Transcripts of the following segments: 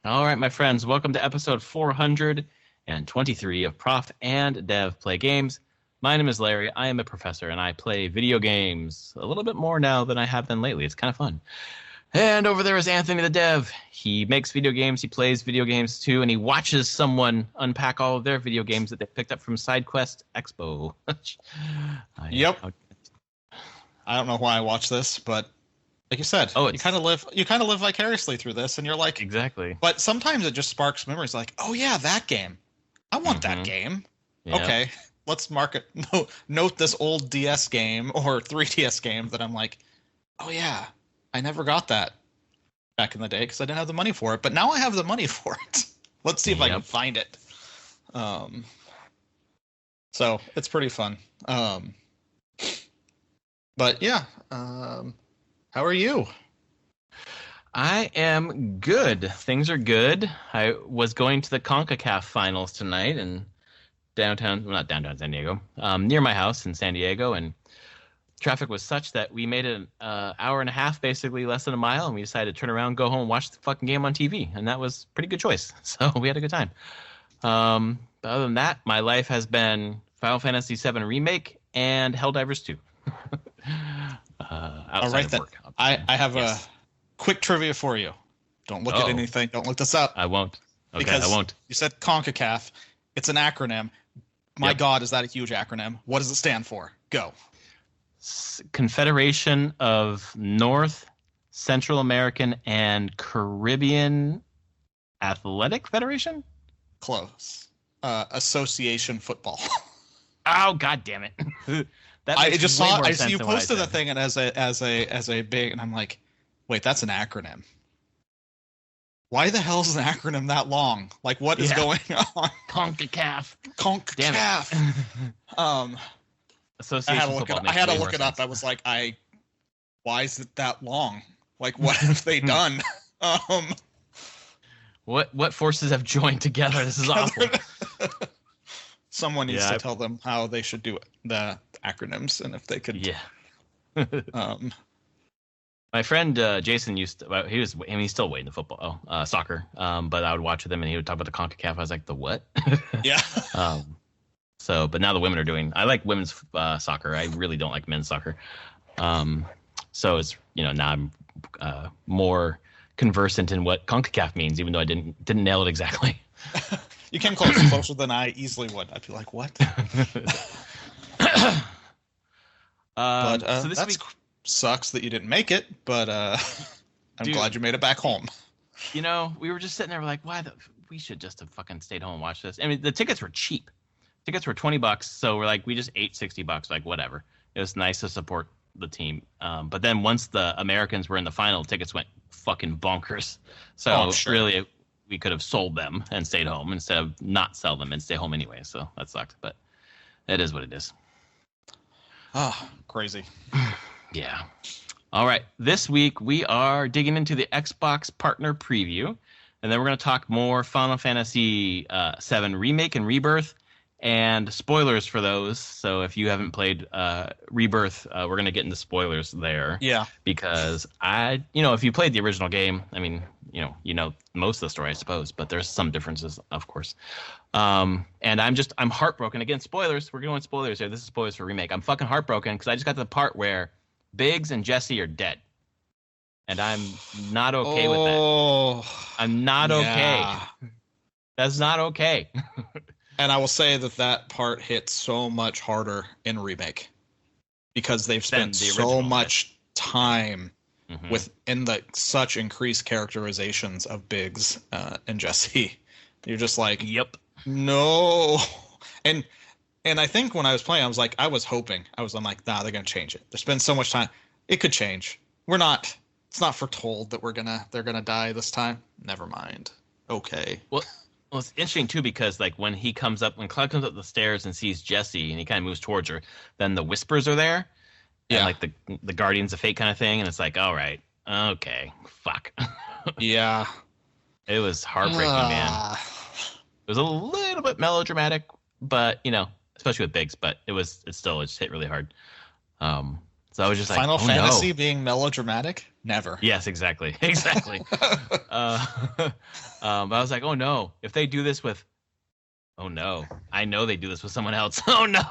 All right, my friends, welcome to episode 423 of Prof and Dev Play Games. My name is Larry. I am a professor, and I play video games a little bit more now than I have been lately. It's kind of fun. And over there is Anthony the Dev. He makes video games, he plays video games too, and he watches someone unpack all of their video games that they picked up from SideQuest Expo. Yep. I don't know why I watch this, but like you said, you kind of live vicariously through this, and you're like, exactly. But sometimes it just sparks memories. Like, oh yeah, that game. I want that game. Yep. Okay, let's note this old DS game or 3DS game that I'm like, oh yeah, I never got that back in the day because I didn't have the money for it. But now I have the money for it. Let's see if I can find it. So it's pretty fun. But yeah, how are you? I am good. Things are good. I was going to the CONCACAF finals tonight in not downtown San Diego, near my house in San Diego, and traffic was such that we made it an hour and a half, basically less than a mile, and we decided to turn around, go home, and watch the fucking game on TV, and that was a pretty good choice. So we had a good time. But other than that, my life has been Final Fantasy VII Remake and Helldivers 2. All right, then. I have a quick trivia for you. Don't look at anything. Don't look this up. I won't. Okay, because I won't. You said CONCACAF. It's an acronym. My God, is that a huge acronym? What does it stand for? Go. Confederation of North, Central American, and Caribbean Athletic Federation? Close. Association Football. Oh, God damn it. I see you posted the thing and as a big, and I'm like, wait, that's an acronym. Why the hell is an acronym that long? Like, what is going on? CONCACAF. Association I had to look it up. I was like, why is it that long? Like, what have they done? What forces have joined together? This is awful. Someone needs to tell them how they should do it, the acronyms, and if they could. Yeah. My friend Jason he's still way into football, soccer. But I would watch with him, and he would talk about the CONCACAF. I was like, the what? Yeah. But now the women are doing. I like women's soccer. I really don't like men's soccer. So it's now I'm more conversant in what CONCACAF means, even though I didn't nail it exactly. You came closer than I easily would. I'd be like, what? So this week sucks that you didn't make it, but I'm glad you made it back home. We were just sitting there, we're like, we should just have fucking stayed home and watched this. I mean, the tickets were cheap. Tickets were $20, so we're like, we just ate $60, like whatever. It was nice to support the team. But then once the Americans were in the final, tickets went fucking bonkers. So really, we could have sold them and stayed home instead of not sell them and stay home anyway. So that sucked, but it is what it is. Oh, crazy. Yeah. All right. This week we are digging into the Xbox partner preview, and then we're going to talk more Final Fantasy VII Remake and Rebirth, and spoilers for those. So if you haven't played Rebirth, we're going to get into spoilers there. Yeah. Because if you played the original game, I mean, you know most of the story, I suppose, but there's some differences, of course. And I'm heartbroken. Again, spoilers. We're going spoilers here. This is spoilers for Remake. I'm fucking heartbroken because I just got to the part where Biggs and Jesse are dead. And I'm not okay with that. I'm not okay. That's not okay. And I will say that part hit so much harder in Remake because they've spent so much time within such increased characterizations of Biggs and Jesse. You're just like, yep, no. And I think when I was playing, I was hoping. I'm like, nah, they're gonna change it. There's been so much time. It could change. It's not foretold that they're gonna die this time. Never mind. Okay. Well, it's interesting too because like when Cloud comes up the stairs and sees Jesse and he kind of moves towards her, then the whispers are there. Yeah. And like the Guardians of Fate kind of thing, and it's like, all right, okay, fuck. Yeah. It was heartbreaking, man. It was a little bit melodramatic, but especially with Biggs, but it just hit really hard. So I was just like, Final oh Fantasy no. being melodramatic? Never. Yes, exactly. Exactly. But I was like, oh no. If they do this with, oh no. I know they do this with someone else. Oh no.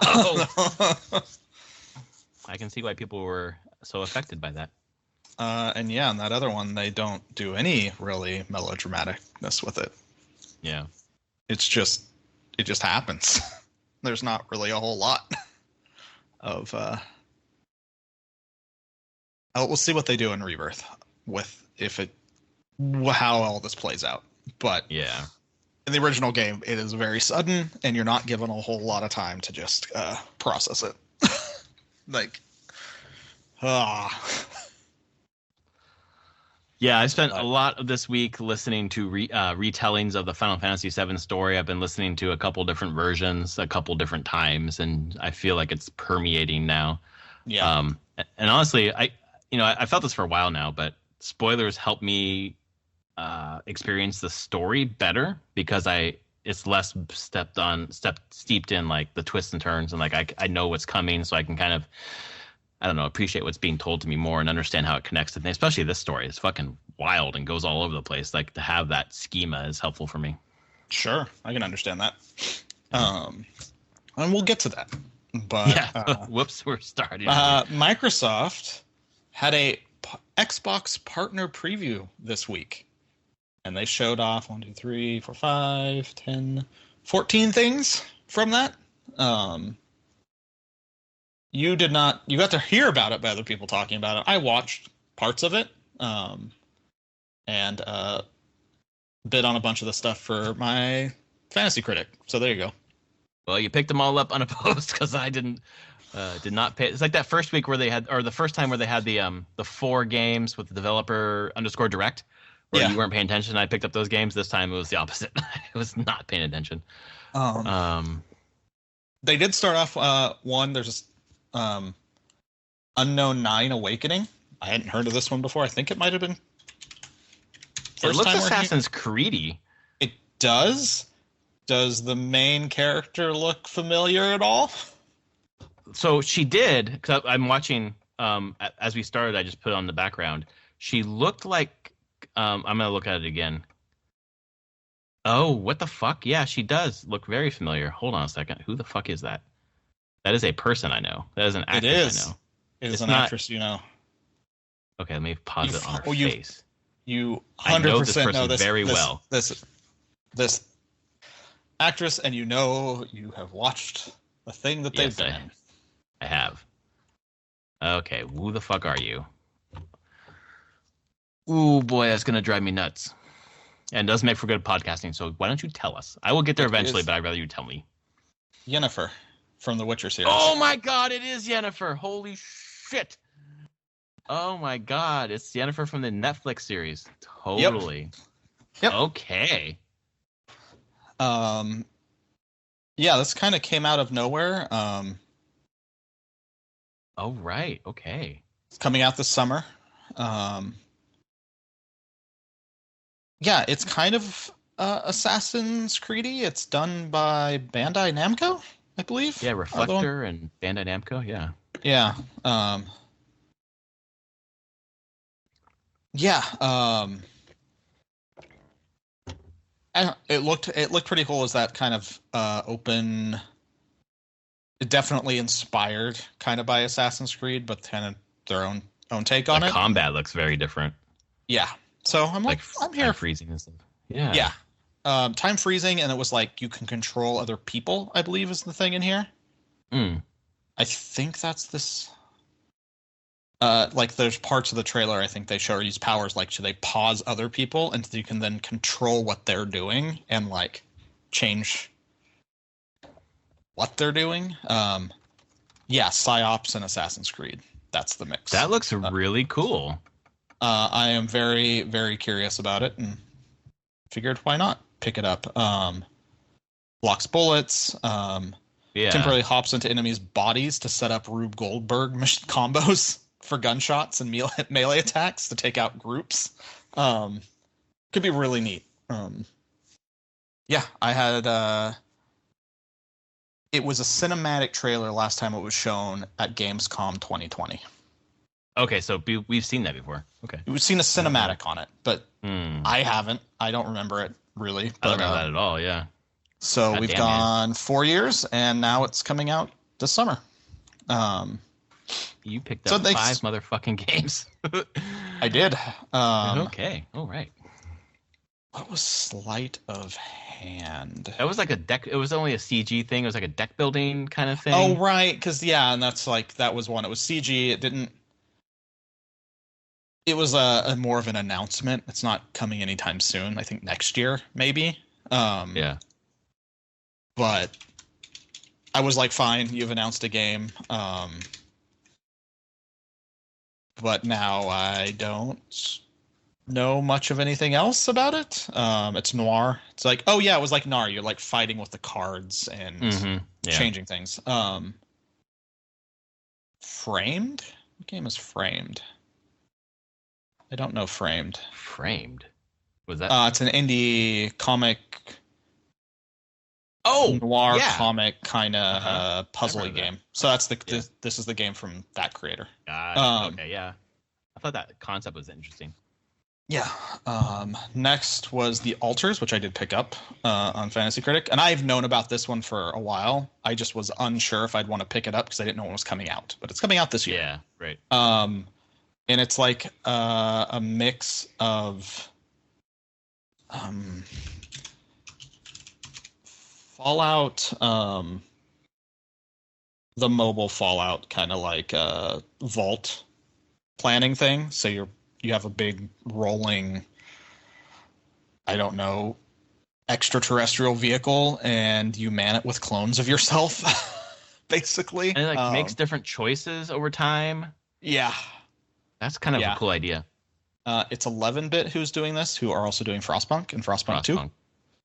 I can see why people were so affected by that. And yeah, in that other one, they don't do any really melodramaticness with it. Yeah. It just happens. There's not really a whole lot of. We'll see what they do in Rebirth with how all this plays out. But yeah, in the original game, it is very sudden, and you're not given a whole lot of time to just process it. Like, Yeah, I spent a lot of this week listening to retellings of the Final Fantasy VII story. I've been listening to a couple different versions, a couple different times, and I feel like it's permeating now. Yeah. And honestly, I felt this for a while now, but spoilers help me experience the story better because it's less steeped in like the twists and turns, and like I know what's coming, so I can kind of, I don't know, appreciate what's being told to me more and understand how it connects to things. Especially this story is fucking wild and goes all over the place. Like to have that schema is helpful for me. Sure, I can understand that. And we'll get to that. But yeah, whoops, we're starting. Microsoft had a Xbox partner preview this week, and they showed off 1, 2, 3, 4, 5, 10, 14 things from that. You did not. You got to hear about it by other people talking about it. I watched parts of it, and bid on a bunch of the stuff for my fantasy critic. So there you go. Well, you picked them all up unopposed because I did not pay. It's like that first week where they had, or the first time where they had the 4 games with the developer _direct, where you weren't paying attention. I picked up those games. This time it was the opposite. I was not paying attention. They did start off one. There's Unknown 9 Awakening. I hadn't heard of this one before. I think it might have been. It looks Assassin's Creedy. It does. Does the main character look familiar at all? So she did. Cause I'm watching. As we started, I just put it on the background. She looked like. I'm gonna look at it again. Oh, what the fuck? Yeah, she does look very familiar. Hold on a second. Who the fuck is that? That is a person I know. That is an actress I know. It is an actress you know. Okay, let me pause it on her face. You 100% I know this person know this very well. This actress, and you know you have watched the thing that they've been in. I have. Okay, who the fuck are you? Ooh, boy, that's going to drive me nuts. And does make for good podcasting, so why don't you tell us? I will get there eventually, but I'd rather you tell me. Yennefer from the Witcher series. Oh my god, it is Yennefer. Holy shit. Oh my god, it's Yennefer from the Netflix series. Totally. Yep. Okay. Yeah, this kind of came out of nowhere. Oh, right. Okay. It's coming out this summer. Yeah, it's kind of Assassin's Creedy. It's done by Bandai Namco, I believe. Yeah, Reflector and Bandai Namco, yeah. Yeah. It looked pretty cool as that kind of open. It definitely inspired kind of by Assassin's Creed, but kind of their own take on it. The combat looks very different. Yeah. So I'm like I'm here. Time freezing and stuff. Yeah. Yeah. Time freezing, and it was like you can control other people, I believe is the thing in here. I think that's this. Like there's parts of the trailer I think they show these powers, like should they pause other people and you can then control what they're doing and like change what they're doing. Yeah, PsyOps and Assassin's Creed. That's the mix. That looks really cool. I am very, very curious about it and figured why not pick it up. Blocks bullets. Temporarily hops into enemies' bodies to set up Rube Goldberg combos for gunshots and melee attacks to take out groups. Could be really neat. Yeah, I had... it was a cinematic trailer last time it was shown at Gamescom 2020. Okay, so we've seen that before. Okay. We've seen a cinematic on it, but Hmm. I haven't. I don't remember it really. I don't But remember that at all. Yeah. so God we've damn, man. gone 4 years, and now it's coming out this summer. Um, You picked so up they, five motherfucking games. I did. Okay. All right. What was sleight of hand? That was like a deck. It was only a CG thing. It was like a deck building kind of Oh, thing. right, because yeah, and that's like that was one. It was CG. It didn't. It was a more of an announcement. It's not coming anytime soon. I think next year, maybe. Um, Yeah. but I was like, fine, you've announced a game. But now I don't know much of anything else about it. It's noir. It's like, oh yeah, it was like noir. You're like fighting with the cards and Yeah. changing things. Framed? What game is Framed? I don't know Framed. Framed. Was that? It's an indie comic, Oh, noir yeah. comic kind of I've heard puzzly of that. game. So that's Yeah. this is the game from that creator. Got it. Okay. Yeah. I thought that concept was interesting. Yeah. Next was The Altars, which I did pick up on Fantasy Critic, and I've known about this one for a while. I just was unsure if I'd want to pick it up because I didn't know when it was coming out, but it's coming out this year. Yeah. Right. And it's like a mix of Fallout, the mobile Fallout kind of like vault planning thing. So you have a big rolling, I don't know, extraterrestrial vehicle, and you man it with clones of yourself, basically. And it like makes different choices over time. Yeah. That's kind of a cool idea. It's 11-bit who's doing this, who are also doing Frostpunk and Frostpunk 2.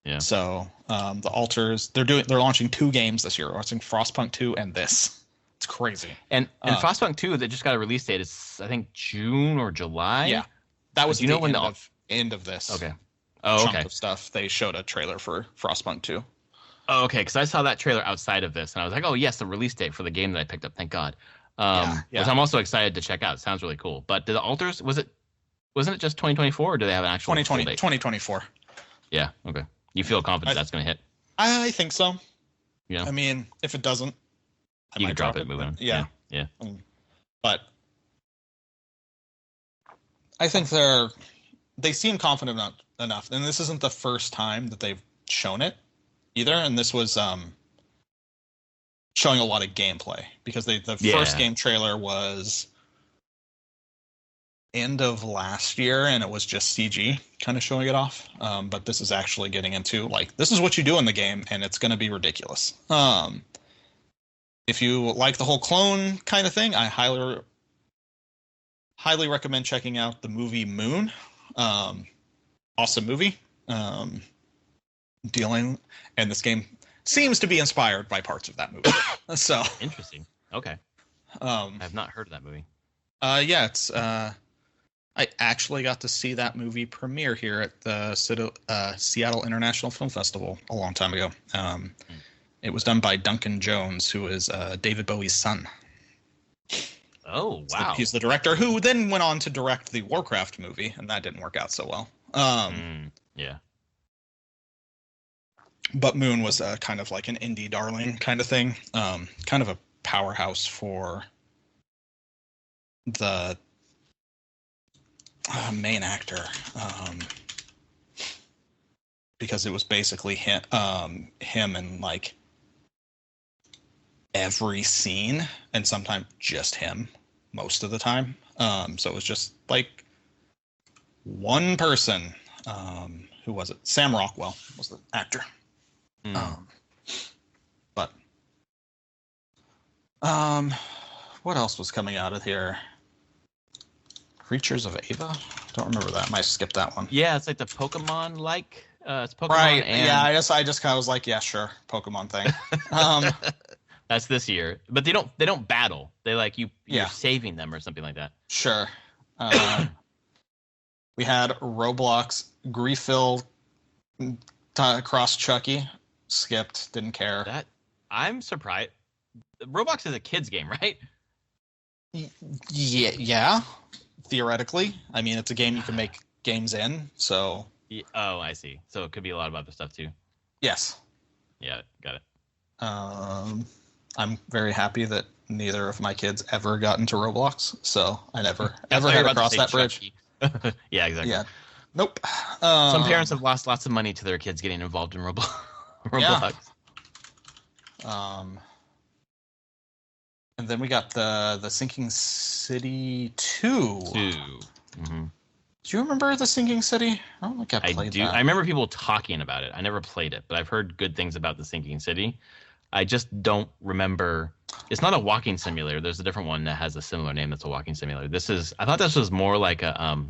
Yeah. So the Altars, they're launching 2 games this year. Launching Frostpunk 2 and this. It's crazy. And Frostpunk 2, that just got a release date. It's I think June or July. Yeah, that was you know when the end of this. Okay. Oh, chunk okay. of stuff. They showed a trailer for Frostpunk 2. Oh, okay. Because I saw that trailer outside of this, and I was like, "Oh, yes, the release date for the game that I picked up. Thank God." Yeah. Which I'm also excited to check out. It sounds really cool. But did the Altars wasn't it just 2024, or do they have an actual 2020 date? 2024. Yeah. Okay. You feel confident that's going to hit? I think so. Yeah. I mean, if it doesn't, you can drop it. Move on. Yeah. Yeah. But I think they seem confident enough, and this isn't the first time that they've shown it either. And this was showing a lot of gameplay because the first game trailer was end of last year, and it was just CG kind of showing it off. But this is actually getting into like, this is what you do in the game, and it's going to be ridiculous. If you like the whole clone kind of thing, I highly recommend checking out the movie Moon. Awesome movie. And this game seems to be inspired by parts of that movie. So interesting. Okay. I have not heard of that movie. Yeah, it's I actually got to see that movie premiere here at the Seattle International Film Festival a long time ago. It was done by Duncan Jones, who is David Bowie's son. Oh, wow. He's the director who then went on to direct the Warcraft movie, and that didn't work out so well. Yeah. But Moon was kind of like an indie darling kind of thing. Kind of a powerhouse for the main actor. Because it was basically him in like every scene, and sometimes just him most of the time. So it was just like one person. Who was it? Sam Rockwell was the actor. But what else was coming out of here? Creatures of Ava? Don't remember that. Might skip that one. Yeah, it's like the Pokemon like. It's Pokemon. Right. And... Yeah, I just kind of was like, yeah, sure, Pokemon thing. That's this year, but they don't battle. They like you're Yeah. saving them or something like that. Sure. We had Roblox Griefil cross Chucky. Skipped. Didn't care. That I'm surprised. Roblox is a kids game, right? Yeah, theoretically. I mean, it's a game you can make games in, so Oh, I see. So it could be a lot of other stuff too. yes. Yeah, got it. Um, I'm very happy that neither of my kids ever got into Roblox, so I never That's ever why you're had to about to cross say that bridge. Chucky. Yeah, exactly. Yeah, nope. Some parents have lost lots of money to their kids getting involved in Yeah. Roblox. Um, and then we got the Sinking City 2. 2. Mm-hmm. Do you remember the Sinking City? I don't think I I played do. that. I remember people talking about it. I never played it, but I've heard good things about the Sinking City. I just don't remember. It's not a walking simulator. There's a different one that has a similar name that's a walking simulator. This is. I thought this was more like a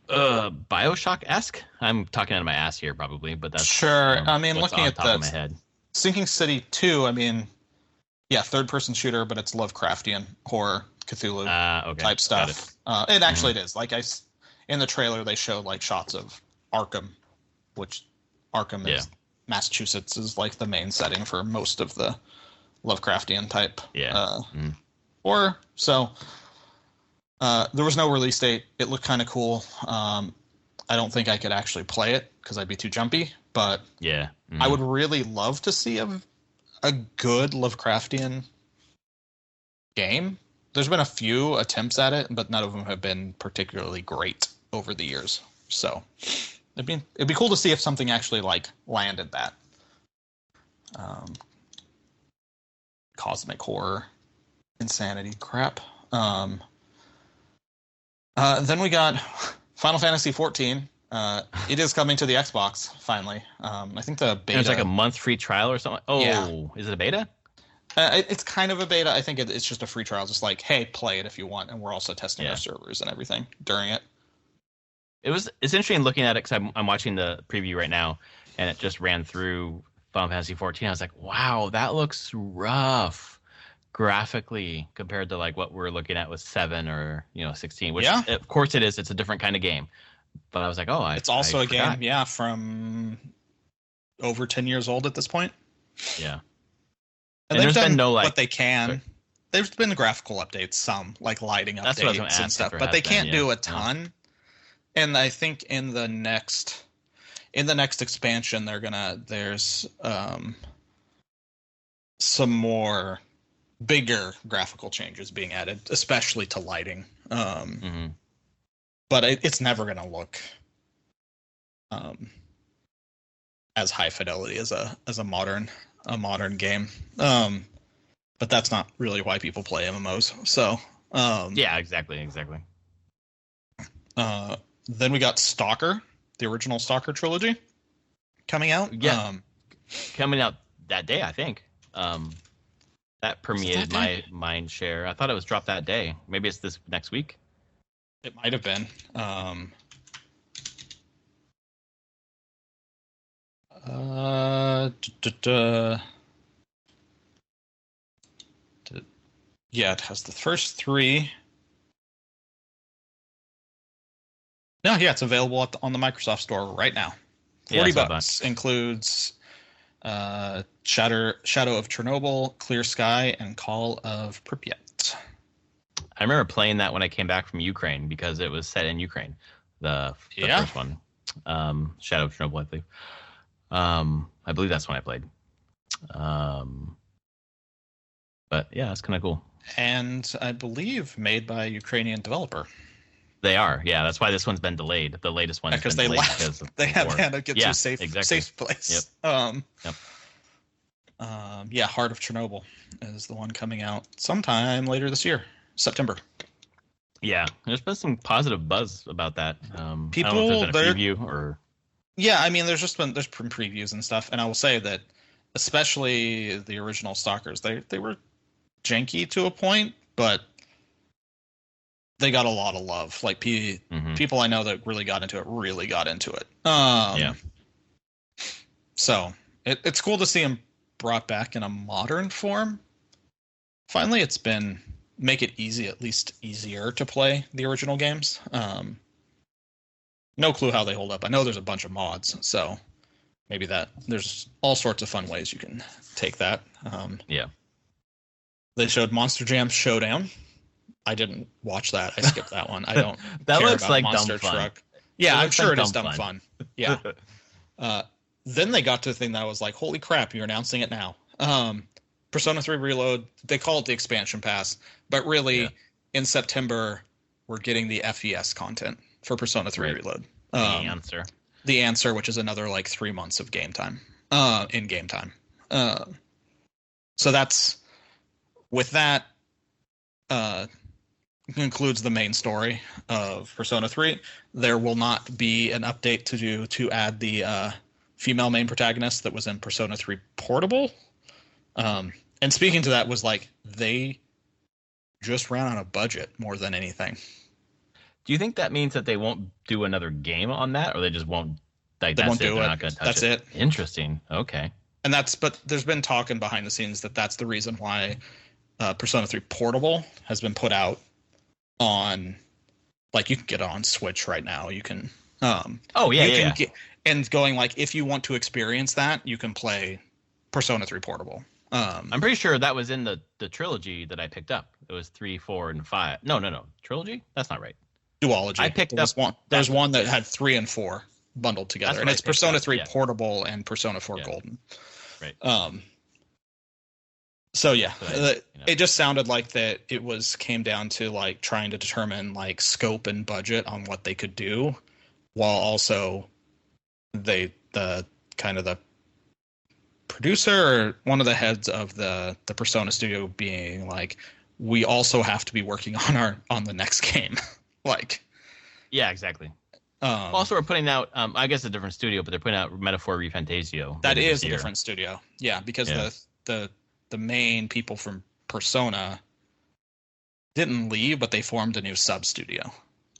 BioShock-esque. I'm talking out of my ass here, probably, but that's Sure. I mean, what's looking on at top of my head. Sinking City 2, I mean, yeah, third-person shooter, but it's Lovecraftian horror, Cthulhu Okay. type stuff. It actually it is. Like in the trailer, they showed like shots of Arkham, which Arkham is Massachusetts is like the main setting for most of the Lovecraftian type horror. So there was no release date. It looked kind of cool. I don't think I could actually play it because I'd be too jumpy, but I would really love to see a good Lovecraftian game. There's been a few attempts at it, but none of them have been particularly great over the years. So it'd be cool to see if something actually like landed that. Cosmic horror, insanity crap. Then we got Final Fantasy XIV. It is coming to the Xbox finally. I think the beta. There's like a month free trial or something. Oh, yeah. Is it a beta? It's kind of a beta. I think it's just a free trial. Just like, hey, play it if you want, and we're also testing our servers and everything during it. It's interesting looking at it because I'm watching the preview right now, and it just ran through Final Fantasy XIV. I was like, wow, that looks rough graphically compared to like what we're looking at with 7 or 16. Which of course it is. It's a different kind of game. But I was like, it's also a game, from over 10 years old at this point. Yeah. And they've done what they can. Sorry. There's been graphical updates, some like lighting updates and stuff, but they can't do a ton. No. And I think in the next expansion, there's some more bigger graphical changes being added, especially to lighting. But it's never going to look as high fidelity as a modern game. But that's not really why people play MMOs. So yeah, exactly. Then we got Stalker, the original Stalker trilogy, coming out. Yeah, coming out that day, I think. That permeated my mind share. I thought it was dropped that day. Maybe it's this next week. It might have been. Yeah, it has the first 3. No, yeah, it's available on the Microsoft Store right now. $40 includes Shadow of Chernobyl, Clear Sky, and Call of Pripyat. I remember playing that when I came back from Ukraine because it was set in Ukraine. The first one, Shadow of Chernobyl, I believe. I believe that's when I played. But yeah, it's kind of cool. And I believe made by a Ukrainian developer. They are, yeah. That's why this one's been delayed. The latest one because they left. They had to get to a safe place. Yep. Yeah, Heart of Chernobyl is the one coming out sometime later this year, September. Yeah, there's been some positive buzz about that. People, I don't know if there's been a preview or. Yeah, I mean, there's been previews and stuff, and I will say that, especially the original Stalkers, they were janky to a point, but they got a lot of love. Like people I know that really got into it. Yeah. So it's cool to see them brought back in a modern form. Finally, it's been make it easy, at least easier to play the original games. No clue how they hold up. I know there's a bunch of mods, so maybe there's all sorts of fun ways you can take that. Yeah. They showed Monster Jam Showdown, I didn't watch that. I skipped that one. I don't That care looks about like Monster dumb fun. Truck. Yeah, I'm sure like it is dumb dumb fun. Yeah. Then they got to the thing that I was like, holy crap, you're announcing it now. Persona 3 Reload, they call it the expansion pass, but really in September we're getting the FES content for Persona 3 Reload. The answer, which is another like 3 months of game time, in game time. So that's with that concludes the main story of Persona 3. There will not be an update to do to add the female main protagonist that was in Persona 3 Portable. And speaking to that was like they just ran out of budget more than anything. Do you think that means that they won't do another game on that, or they just won't? Like they that's won't it. do They're it. not going to touch that's it. Interesting. Okay. And but there's been talking behind the scenes that's the reason why Persona 3 Portable has been put out on, like, you can get it on Switch right now. You can and going like, if you want to experience that, you can play Persona 3 Portable. I'm pretty sure that was in the trilogy that I picked up. It was 3, 4, and 5. No. Trilogy? That's not right. Duology. I picked up one. There's one that had 3 and 4 bundled together, and it's Persona 3 Portable and Persona 4 Golden. Right. So yeah, it just sounded like that it came down to like trying to determine like scope and budget on what they could do, while also the producer or one of the heads of the Persona studio being like, we also have to be working on the next game. Like, yeah, exactly. Also, we're putting out, I guess a different studio, but they're putting out Metaphor ReFantasio. That is a different studio. Yeah, because the main people from Persona didn't leave, but they formed a new sub studio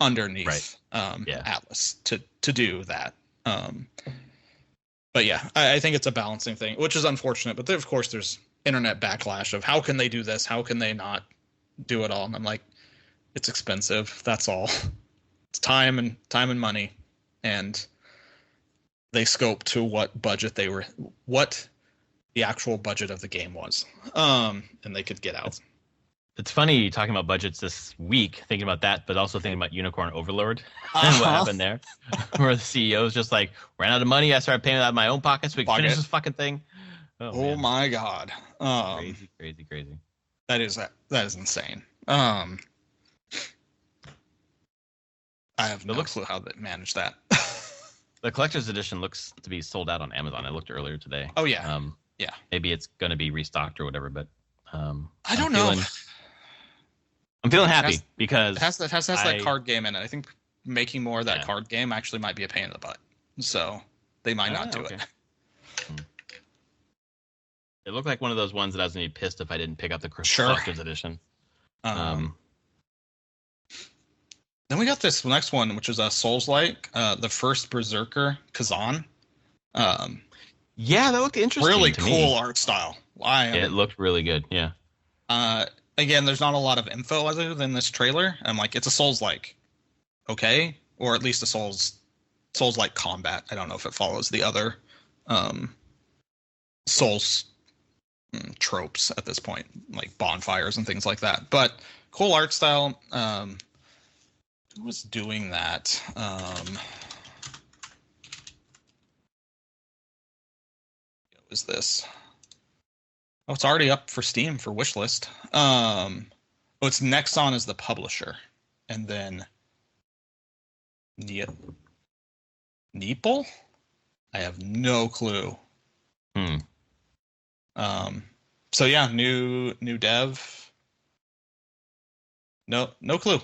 underneath Atlas to do that. But yeah, I think it's a balancing thing, which is unfortunate. But of course, there's internet backlash of how can they do this? How can they not do it all? And I'm like, it's expensive. That's all. It's time and money, and they scope to what the actual budget of the game was, and they could get out. It's funny talking about budgets this week, thinking about that, but also thinking about Unicorn Overlord and what happened there, where the CEO's just like, ran out of money. I started paying it out of my own pocket so we can finish this fucking thing. Oh my god! Crazy. That is insane. I have no clue how they managed that. The collector's edition looks to be sold out on Amazon. I looked earlier today. Oh yeah. Yeah. Maybe it's going to be restocked or whatever, but I don't know. I'm feeling happy because it has that card game in it. I think making more of that card game actually might be a pain in the butt. So they might not do it. It looked like one of those ones that I was going to be pissed if I didn't pick up the collector's edition. Then we got this next one, which is a Souls-like, the first Berserker Kazan. Yeah, that looked interesting. Really cool art style. It looked really good. Yeah. Again, there's not a lot of info other than this trailer. I'm like, it's a Souls-like, okay, or at least a Souls-like combat. I don't know if it follows the other Souls tropes at this point, like bonfires and things like that. But cool art style. Who was doing that? What was this? Oh, it's already up for Steam for wishlist. It's Nexon as the publisher, and then Neeple? I have no clue. So yeah, new dev. No clue.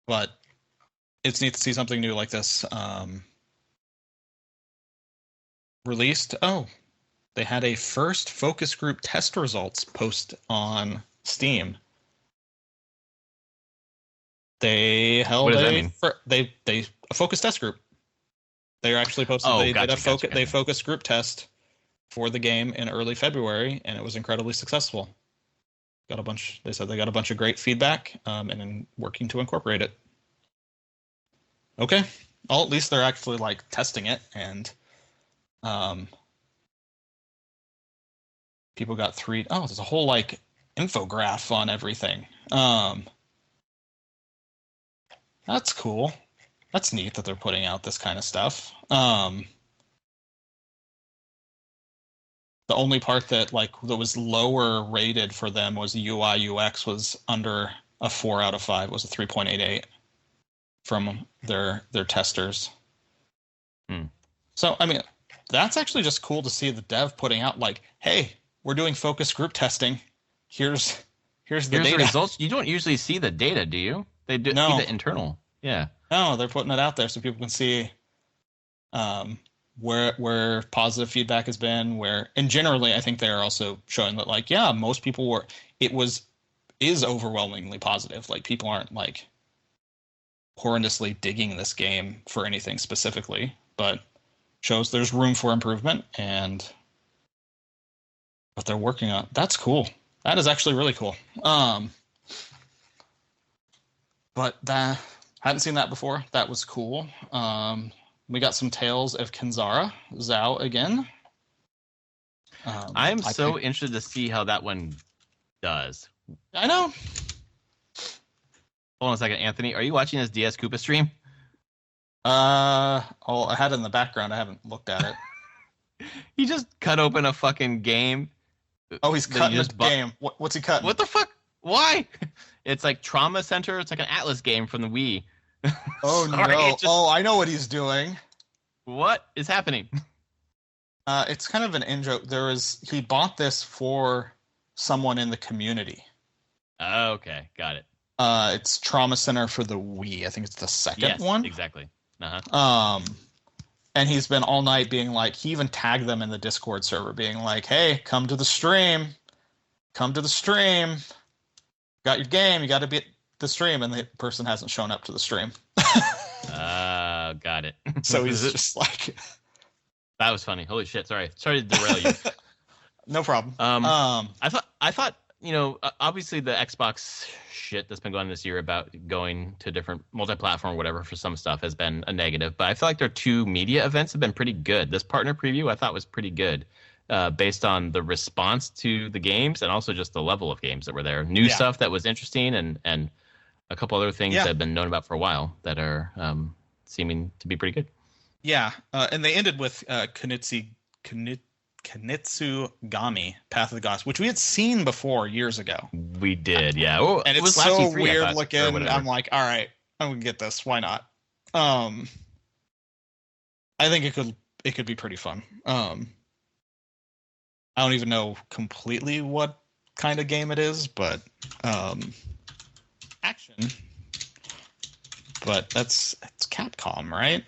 But it's neat to see something new like this released. Oh, they had a first focus group test results post on Steam. They held a focus test group. They actually posted. Did a focus group test for the game in early February, and it was incredibly successful. They said they got a bunch of great feedback, and then working to incorporate it. Okay. Well, at least they're actually like testing it, and people got three. Oh, there's a whole like infograph on everything. That's cool. That's neat that they're putting out this kind of stuff. The only part that that was lower rated for them was UI UX was under a 4 out of 5, was a 3.88 from their testers. So I mean, that's actually just cool to see the dev putting out like, hey, we're doing focus group testing. Here's the data. The results. You don't usually see the data, do you? They do see the internal. Yeah. No, they're putting it out there so people can see where positive feedback has been, and generally I think they're also showing that like, yeah, most people is overwhelmingly positive. Like people aren't like horrendously digging this game for anything specifically, but shows there's room for improvement and what they're working on. That's cool. That is actually really cool. But that hadn't seen that before. That was cool. We got some Tales of Kenzara Zhao again. I'm so interested to see how that one does. I know. Hold on a second, Anthony. Are you watching this DS Koopa stream? I had it in the background. I haven't looked at it. He just cut open a fucking game. Oh, he's cutting the game. What's he cutting? What the fuck? Why? It's like Trauma Center. It's like an Atlas game from the Wii. Oh, no. I know what he's doing. What is happening? It's kind of an in-joke. He bought this for someone in the community. Oh, okay. Got it. It's Trauma Center for the Wii. I think it's the second one. Exactly. And he's been all night being like, he even tagged them in the Discord server being like, hey, come to the stream. Come to the stream. Got your game. You got to be at the stream. And the person hasn't shown up to the stream. Got it. So he's just like... That was funny. Holy shit. Sorry to derail you. No problem. I thought, obviously the Xbox shit that's been going on this year about going to different multi-platform or whatever for some stuff has been a negative, but I feel like their two media events have been pretty good. This partner preview I thought was pretty good, based on the response to the games and also just the level of games that were there. New stuff that was interesting and a couple other things that have been known about for a while that are seeming to be pretty good. Yeah, and they ended with Kanitsugami, Path of the Gods, which we had seen before years ago. We did, yeah. Oh, and it's so E3, weird looking. I'm like, all right, I'm gonna get this. Why not? I think it could be pretty fun. I don't even know completely what kind of game it is, but action. But it's Capcom, right?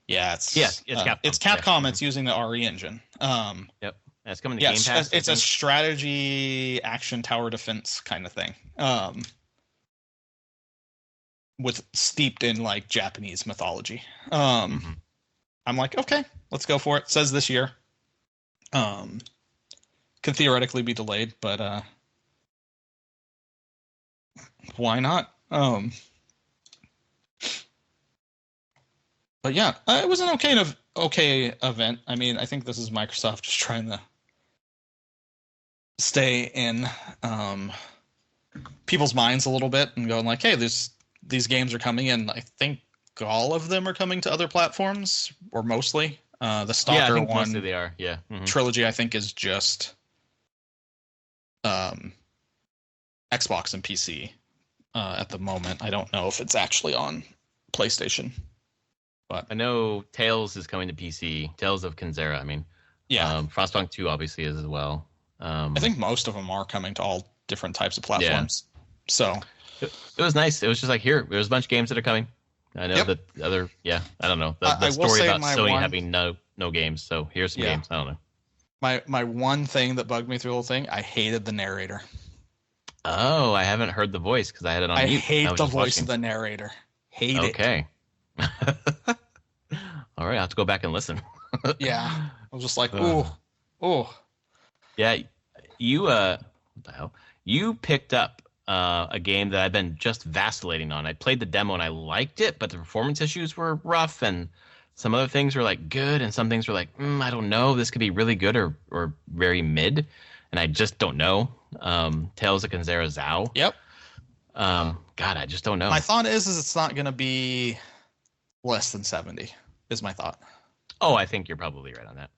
Yeah, it's Capcom. It's Capcom. It's using the RE engine. Yep. It's coming to Game Pass. It's a strategy action tower defense kind of thing. With steeped in like Japanese mythology. I'm like, okay, let's go for it. It says this year. Can theoretically be delayed, but why not? But yeah, it was an okay event. I mean, I think this is Microsoft just trying to stay in people's minds a little bit and going like, hey, these games are coming in. I think all of them are coming to other platforms, or mostly. The Stalker one, mostly they are. Yeah, trilogy, I think, is just Xbox and PC at the moment. I don't know if it's actually on PlayStation. But I know Tales is coming to PC. Tales of Kenzara, I mean. Yeah. Frostpunk 2 obviously is as well. I think most of them are coming to all different types of platforms. Yeah. So it was nice. It was just like, there's a bunch of games that are coming. I know that other, I don't know. The story about Sony having no games. So here's some games. I don't know. My one thing that bugged me through the whole thing, I hated the narrator. Oh, I haven't heard the voice because I had it on mute. I hate the voice of the narrator. Hate it. Okay. All right, I'll have to go back and listen. Yeah, I was just like, oh. Yeah, you what the hell? You picked up a game that I've been just vacillating on. I played the demo and I liked it, but the performance issues were rough, and Some other things were like good, and some things were like, I don't know. This could be really good or very mid, and I just don't know. Tales of Kanzera Zhao. Yep. God, I just don't know. My thought is it's not going to be less than 70. Is my thought. Oh, I think you're probably right on that.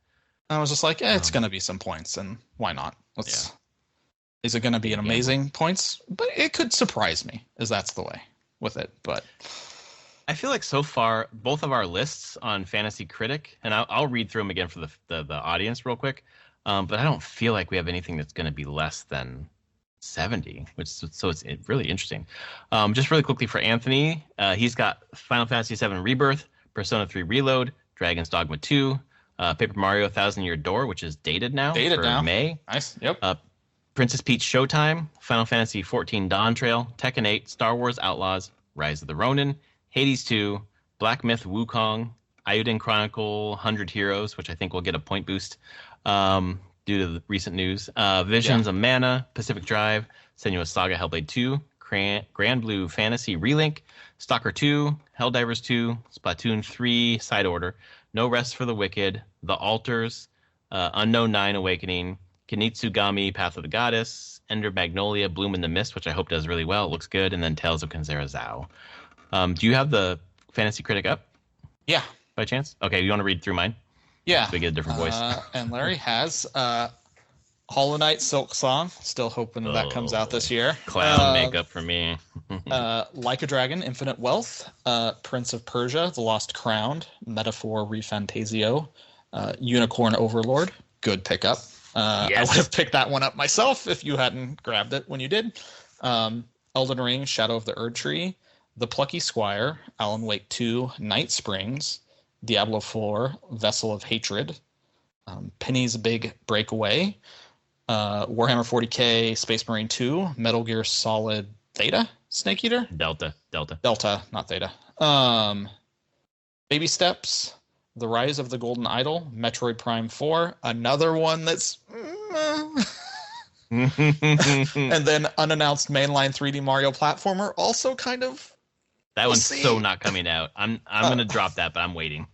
I was just like, it's going to be some points, and why not? Is it going to be an amazing points? But it could surprise me, as that's the way with it. But I feel like so far, both of our lists on Fantasy Critic, and I'll read through them again for the audience real quick, but I don't feel like we have anything that's going to be less than 70, so it's really interesting. Just really quickly for Anthony, he's got Final Fantasy VII Rebirth, Persona 3 Reload, Dragon's Dogma 2, Paper Mario Thousand Year Door, which is dated now for May. Nice. Yep. Princess Peach Showtime, Final Fantasy XIV Dawn Trail, Tekken 8, Star Wars Outlaws, Rise of the Ronin, Hades 2, Black Myth Wukong, Ayuden Chronicle 100 Heroes, which I think will get a point boost due to the recent news. Visions of Mana, Pacific Drive, Senua's Saga Hellblade 2, Grand Blue Fantasy Relink, Stalker 2, Helldivers 2, Splatoon 3 Side Order, No Rest for the Wicked, The Altars, Unknown 9 Awakening, Kinitsugami Path of the Goddess, Ender Magnolia Bloom in the Mist, which I hope does really well. It looks good. And then Tales of Kanzera Zhao. Do you have the Fantasy Critic up? Yeah. By chance? Okay, you want to read through mine? Yeah. So we get a different voice. And Larry has Hollow Knight Silk Song. Still hoping that comes out this year. Clown makeup for me. Like a Dragon, Infinite Wealth. Prince of Persia, The Lost Crown. Metaphor Refantasio. Unicorn Overlord. Good pickup. I would have picked that one up myself if you hadn't grabbed it when you did. Elden Ring, Shadow of the Erd Tree, The Plucky Squire, Alan Wake 2, Night Springs, Diablo 4, Vessel of Hatred, Penny's Big Breakaway, Warhammer 40k, Space Marine 2, Metal Gear Solid Theta, Snake Eater? Delta, not Theta. Baby Steps, The Rise of the Golden Idol, Metroid Prime 4, another one that's... and then unannounced mainline 3D Mario platformer, also kind of... That one's so not coming out. I'm going to drop that, but I'm waiting.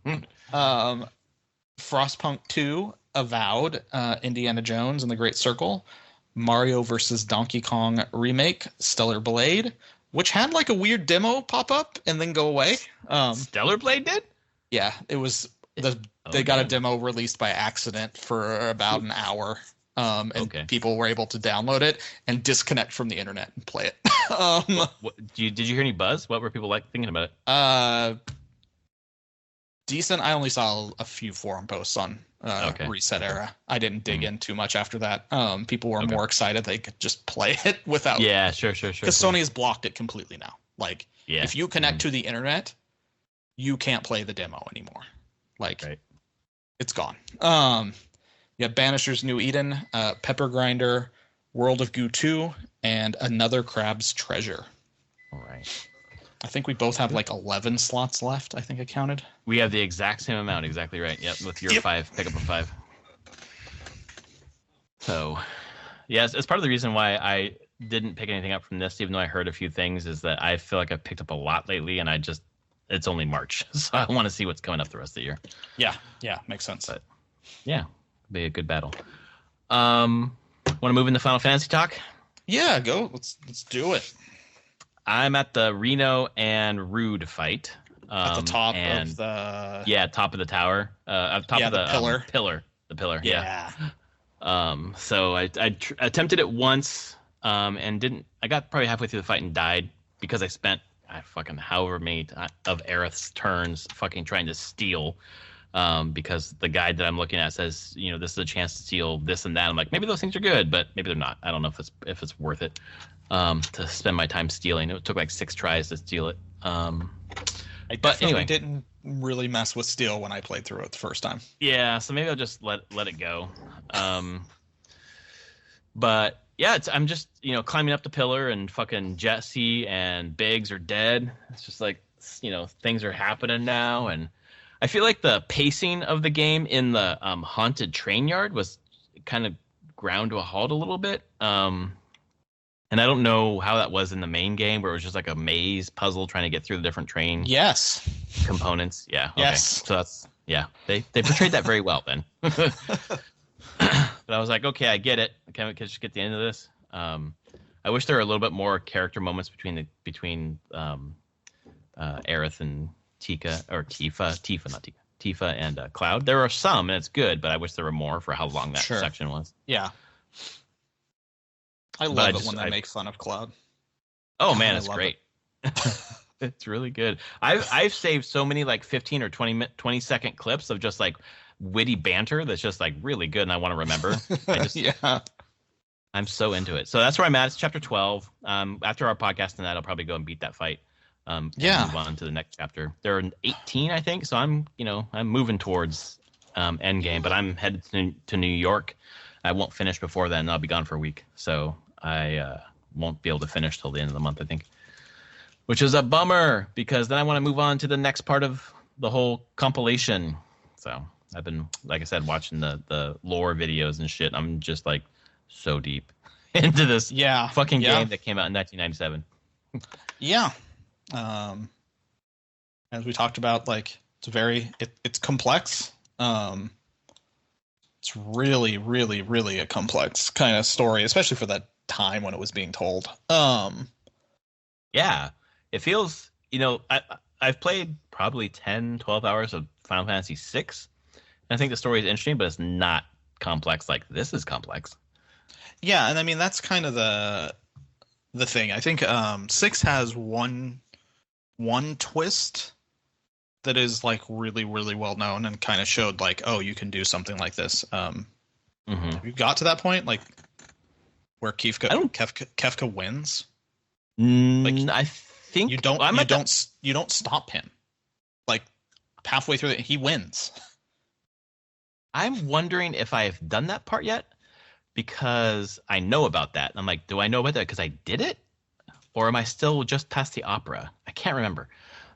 Frostpunk 2, Avowed, Indiana Jones and the Great Circle, Mario vs. Donkey Kong Remake, Stellar Blade, which had like a weird demo pop up and then go away. Stellar Blade did? Yeah, it was they got a demo released by accident for about an hour, and people were able to download it and disconnect from the internet and play it. Did you hear any buzz? What were people like thinking about it? Decent. I only saw a few forum posts on Reset Era. I didn't dig in too much after that. People were more excited they could just play it without. Yeah, sure. Because Sony has blocked it completely now. Like, if you connect to the internet, you can't play the demo anymore. Like, it's gone. Banisher's New Eden, Pepper Grinder, World of Goo 2, and Another Crab's Treasure. All right. I think we both have like 11 slots left, I think I counted. We have the exact same amount, exactly right. Yep, with your 5, pick up a 5. So, yes, it's part of the reason why I didn't pick anything up from this, even though I heard a few things, is that I feel like I've picked up a lot lately, and it's only March, so I want to see what's coming up the rest of the year. Yeah, makes sense. But, yeah, be a good battle. Want to move into Final Fantasy talk? Yeah, go. Let's do it. I'm at the Reno and Rude fight. At the top of the... Yeah, top of the tower. Top of the pillar. The pillar, yeah. So I attempted it once and didn't... I got probably halfway through the fight and died because I spent fucking however many of Aerith's turns fucking trying to steal because the guide that I'm looking at says, this is a chance to steal this and that. I'm like, maybe those things are good, but maybe they're not. I don't know if it's worth it to spend my time stealing. It took like 6 tries to steal it. I definitely didn't really mess with steal when I played through it the first time. Yeah, so maybe I'll just let it go. But yeah, I'm just climbing up the pillar and fucking Jesse and Biggs are dead. It's just like things are happening now, and I feel like the pacing of the game in the haunted train yard was kind of ground to a halt a little bit. And I don't know how that was in the main game, where it was just like a maze puzzle trying to get through the different trains. Yes. components. Yeah. Okay. Yes. So that's they portrayed that very well then. But I was like, okay, I get it. Can we just get the end of this? I wish there were a little bit more character moments between Aerith and Tifa, not Tika, Tifa and Cloud. There are some, and it's good, but I wish there were more for how long that section was. Yeah. I love it when they make fun of Cloud. Oh man, it's great. It's really good. I've saved so many like 15 or 20 second clips of just like witty banter that's just like really good, and I want to remember. I'm so into it. So that's where I'm at. It's chapter 12. After our podcast tonight, I'll probably go and beat that fight. And move on to the next chapter. There are 18, I think. So I'm moving towards end game, but I'm headed to New York. I won't finish before then. I'll be gone for a week, so I won't be able to finish till the end of the month, I think. Which is a bummer, because then I want to move on to the next part of the whole compilation. So I've been, like I said, watching the lore videos and shit. I'm just like so deep into this fucking game that came out in 1997. Yeah. As we talked about, like it's complex. It's really, really, really a complex kind of story, especially for that time when it was being told. Yeah. It feels, I've played probably 10, 12 hours of Final Fantasy VI. And I think the story is interesting, but it's not complex like this is complex. Yeah, and I mean, that's kind of the thing. I think 6 has one twist that is like really, really well known and kind of showed like, oh, you can do something like this. You got to that point, like where Kefka wins. Like I think you don't stop him. Like halfway through he wins. I'm wondering if I've done that part yet, because I know about that. I'm like, do I know about that because I did it, or am I still just past the opera? I can't remember,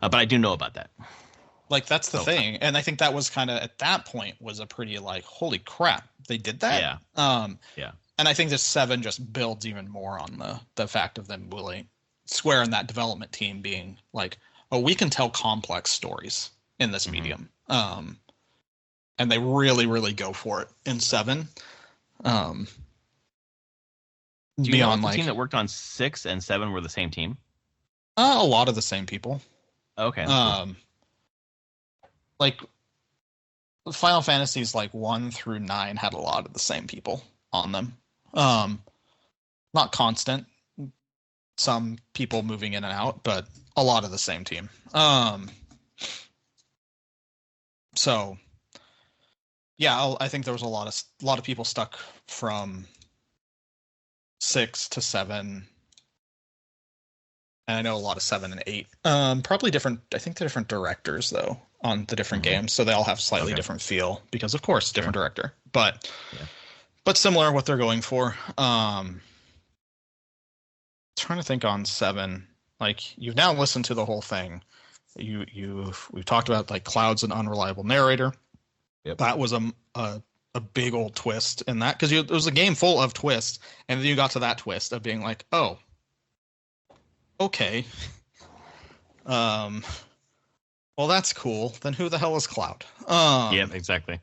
but I do know about that. Like that's the thing, and I think that was kind of at that point was a pretty like, holy crap, they did that. Yeah. And I think this 7 just builds even more on the fact of them really Square and that development team being like, oh, we can tell complex stories in this medium. And they really, really go for it in 7. Do you know if the team that worked on 6 and 7 were the same team? A lot of the same people. Okay. Like Final Fantasies like 1 through 9 had a lot of the same people on them. Not constant. Some people moving in and out, but a lot of the same team. So yeah, I think there was a lot of people stuck from 6 to 7. And I know a lot of 7 and 8. Probably different. I think they're different directors though on the different games, so they all have slightly different feel because, of course, different director. But similar what they're going for. Trying to think on 7. Like you've now listened to the whole thing. We've talked about like Cloud's an unreliable narrator. Yep. That was a big old twist in that, because it was a game full of twists, and then you got to that twist of being like, oh, okay. Well, that's cool. Then who the hell is Cloud? Yeah, exactly.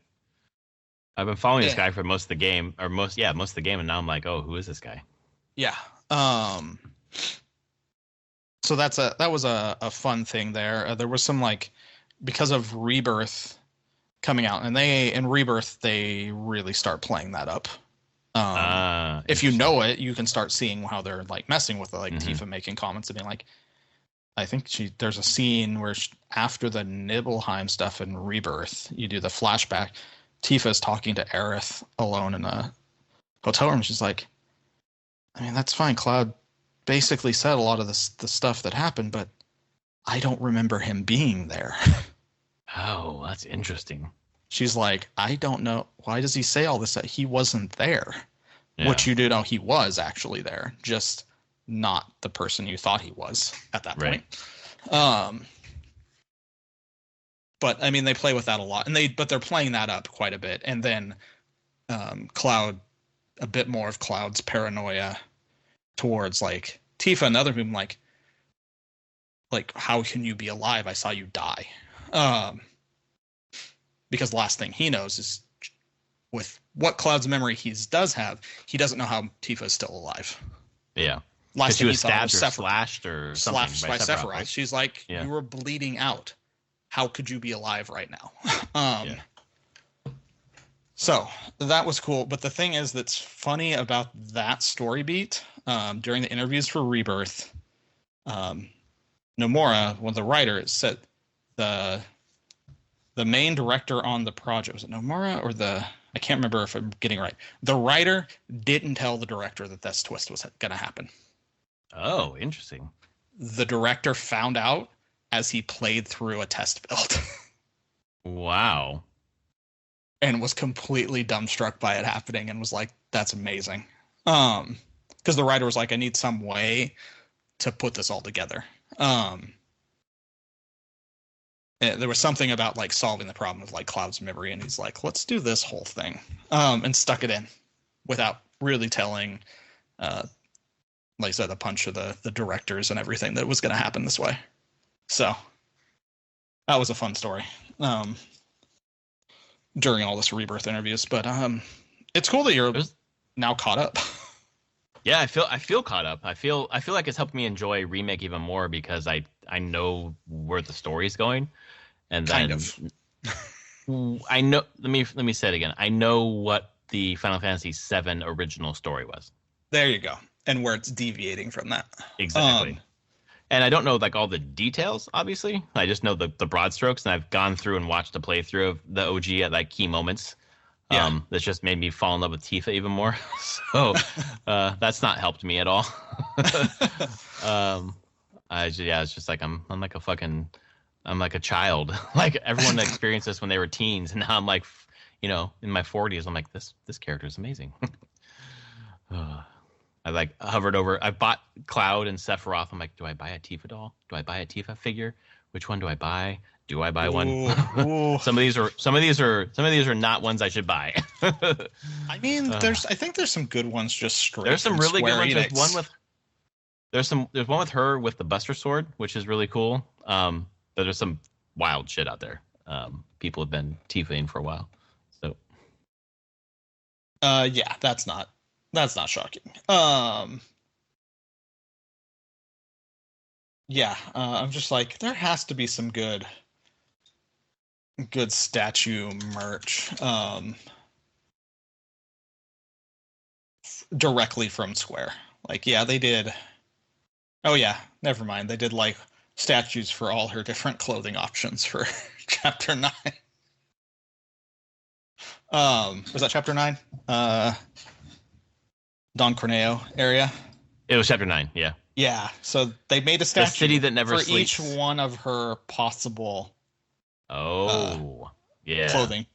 I've been following this guy for most of the game, most of the game, and now I'm like, oh, who is this guy? Yeah. So that was a fun thing there. There was some like, because of Rebirth coming out, and in Rebirth they really start playing that up. If you know it, you can start seeing how they're like messing with it, like Tifa making comments and being like, I think there's a scene where after the Nibelheim stuff in Rebirth, you do the flashback. Tifa's talking to Aerith alone in a hotel room. She's like, I mean, that's fine. Cloud basically said a lot of the stuff that happened, but I don't remember him being there. Oh, that's interesting. She's like, I don't know. Why does he say all this? He wasn't there. Yeah. Which you do know he was actually there, just not the person you thought he was at that point. But I mean, they play with that a lot, but they're playing that up quite a bit. And then Cloud, a bit more of Cloud's paranoia towards like Tifa and other people, like, like, how can you be alive? I saw you die. Um, because the last thing he knows is with what Cloud's memory he does have, he doesn't know how Tifa is still alive. Yeah. Last She thing he was thought was stabbed or Sephiroth. slashed or something Slashed by by Sephiroth, Sephiroth. right? She's like, Yeah. you were bleeding out. How could you be alive right now? Yeah. So that was cool. But the thing is that's funny about that story beat, during the interviews for Rebirth, Nomura, one of the writers, said the main director on the project, was it Nomura or I can't remember if I'm getting it right. The writer didn't tell the director that this twist was going to happen. Oh, interesting. The director found out as he played through a test build. Wow. And was completely dumbstruck by it happening and was like, that's amazing. Because the writer was like, I need some way to put this all together. There was something about like solving the problem of like Cloud's memory, and he's like, let's do this whole thing. And stuck it in without really telling, like I said, a bunch of the directors and everything that it was going to happen this way. So that was a fun story. During all this Rebirth interviews, but it's cool that you're now caught up. Yeah, I feel caught up. I feel like it's helped me enjoy Remake even more because I know where the story's going, and then I know. Let me say it again. I know what the Final Fantasy VII original story was. There you go, and where it's deviating from that. Exactly. And I don't know like all the details, obviously. I just know the broad strokes, and I've gone through and watched a playthrough of the OG at like key moments. Yeah. That's just made me fall in love with Tifa even more. So that's not helped me at all. It's just like I'm like a child. Like everyone experienced this when they were teens, and now I'm like, in my 40s. I'm like this character is amazing. I like hovered over. I bought Cloud and Sephiroth. I'm like, do I buy a Tifa doll? Do I buy a Tifa figure? Which one do I buy? Do I buy one? Ooh. Some of these are not ones I should buy. I mean, I think there's some good ones just straight. There's some really Square good ones. Enix. There's one with her with the Buster Sword, which is really cool. But there's some wild shit out there. People have been Tifaing for a while. So yeah, that's not shocking. Yeah, I'm just like, there has to be some good statue merch directly from Square. Like, yeah, they did. Oh yeah, never mind. They did like statues for all her different clothing options for Chapter 9. Was that Chapter 9? Don Corneo area. it was Chapter 9. Yeah. Yeah, so they made a statue The city that never for sleeps. each one of her possible yeah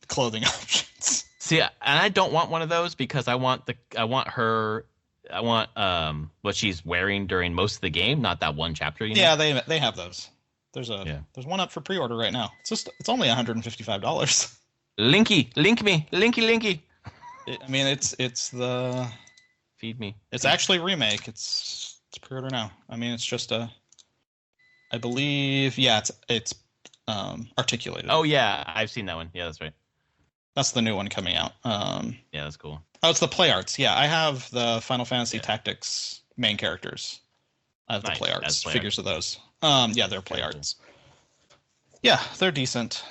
clothing options. See, and I don't want one of those because I want what she's wearing during most of the game, not that one chapter. Yeah, they have those. There's one up for pre-order right now. It's only $155. Link me. I mean, it's the Feed me. It's actually a remake. It's pre-order now. I mean, it's just I believe, yeah, it's articulated. Oh yeah, I've seen that one. Yeah, that's right. That's the new one coming out. Yeah, that's cool. Oh, it's the play arts. Yeah, I have the Final Fantasy Tactics main characters. I have the play arts figures of those. Yeah, they're play arts. Yeah, they're decent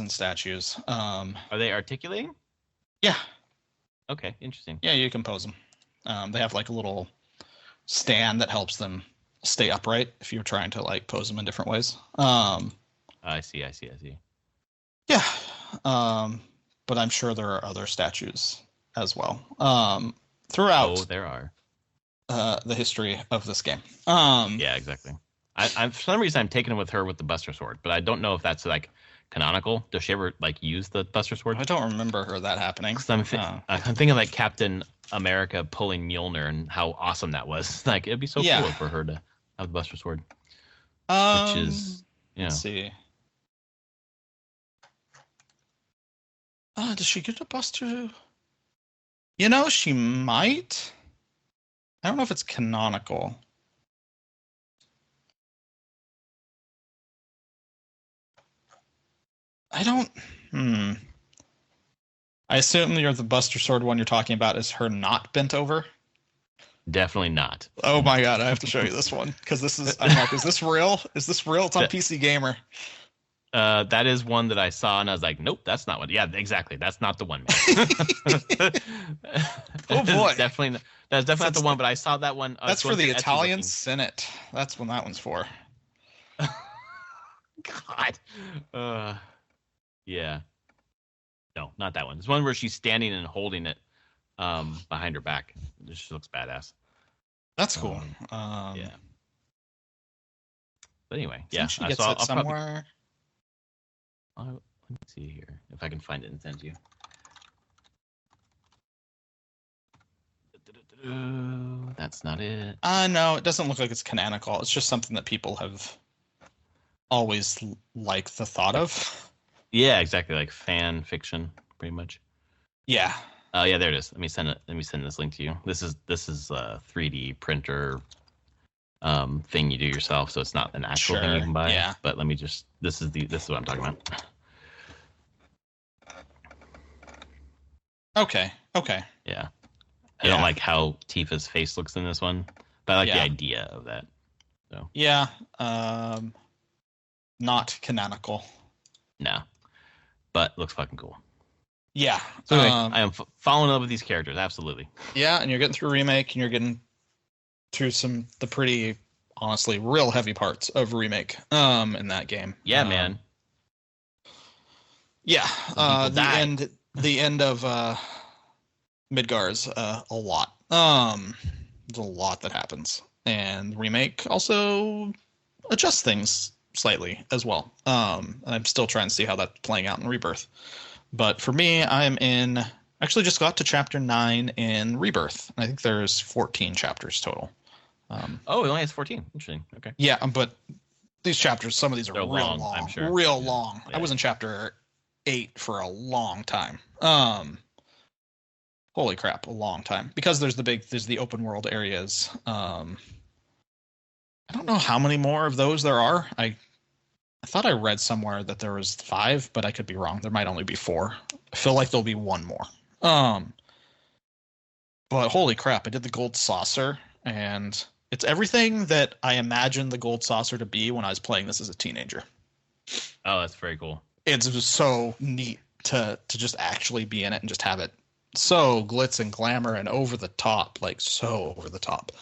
statues. Are they articulating? Yeah. Okay, interesting. Yeah, you can pose them. They have like a little stand that helps them stay upright if you're trying to like pose them in different ways. I see. Yeah. But I'm sure there are other statues as well. Throughout. Oh, there are. The history of this game. Yeah, exactly. I for some reason I'm taking it with her with the Buster Sword, but I don't know if that's like canonical. Does she ever like use the Buster Sword? I don't remember that happening. I'm thinking like Captain America pulling Mjolnir and how awesome that was. Like it'd be so cool for her to have the Buster Sword. Which is, let's see. Does she get a Buster? She might. I don't know if it's canonical. I don't. Hmm. I assume the Buster Sword one you're talking about is her not bent over. Definitely not. Oh my god, I have to show you this one because this is. I'm like, is this real? Is this real? It's on That, PC Gamer. that is one that I saw, and I was like, nope, that's not one. Yeah, exactly. That's not the one, man. Oh boy, That's definitely not the one. But I saw that one. That's for the Italian Senate. That's what that one's for. God. Yeah. No, not that one. There's one where she's standing and holding it behind her back. It just looks badass. That's cool. Yeah. But anyway, yeah. She gets it somewhere. Let me see here if I can find it and send you. That's not it. No, it doesn't look like it's canonical. It's just something that people have always liked the thought of. Yeah, exactly. Like fan fiction, pretty much. Yeah. Yeah, there it is. Let me send this link to you. This is a 3D printer thing you do yourself, so it's not an actual thing you can buy. Yeah. But let me just this is what I'm talking about. Okay. Yeah. I don't like how Tifa's face looks in this one, but I like the idea of that. So. Yeah. Not canonical. No. But looks fucking cool. Yeah. So anyway, I am falling in love with these characters, absolutely. Yeah, and you're getting through Remake, and you're getting through the pretty, honestly, real heavy parts of Remake in that game. Yeah, man. Yeah. The end of Midgar's a lot. There's a lot that happens. And Remake also adjusts things slightly as well. I'm still trying to see how that's playing out in Rebirth. But for me, actually just got to chapter 9 in Rebirth. I think there's 14 chapters total. It only has 14. Interesting. Okay. Yeah, but these chapters, some of these are real long. I'm sure. Real long. Yeah. I was in chapter 8 for a long time. Holy crap, a long time. Because there's the open world areas. I don't know how many more of those there are. I thought I read somewhere that there was 5, but I could be wrong. There might only be 4. I feel like there'll be one more. But holy crap, I did the gold saucer, and it's everything that I imagined the gold saucer to be when I was playing this as a teenager. Oh, that's very cool. It's just so neat to just actually be in it and just have it so glitz and glamour and over the top, like so over the top.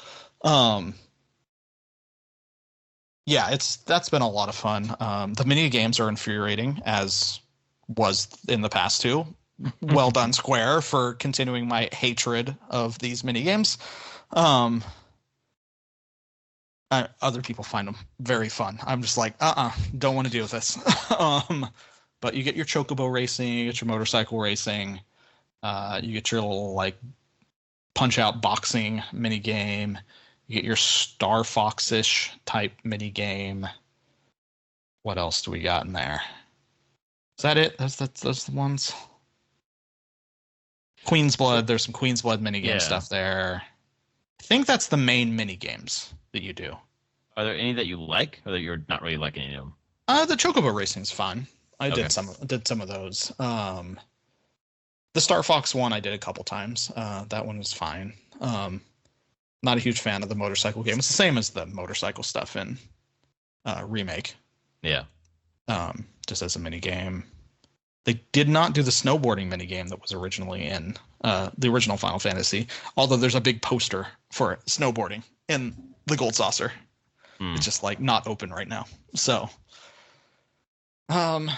Yeah, that's been a lot of fun. The mini games are infuriating, as was in the past too. Well done, Square, for continuing my hatred of these mini games. Other people find them very fun. I'm just like, don't want to deal with this. But you get your chocobo racing, you get your motorcycle racing, you get your little like punch out boxing mini game. You get your Star Fox-ish type mini game. What else do we got in there? Is that it? That's the ones. Queen's Blood. There's some Queen's Blood mini game stuff there. I think that's the main mini games that you do. Are there any that you like, or that you're not really liking any of them? The Chocobo Racing's fun. I did some of those. The Star Fox one I did a couple times. That one was fine. Not a huge fan of the motorcycle game. It's the same as the motorcycle stuff in Remake. Yeah. Just as a mini game. They did not do the snowboarding mini game that was originally in the original Final Fantasy, although there's a big poster for snowboarding in the Gold Saucer. It's just like not open right now. So, but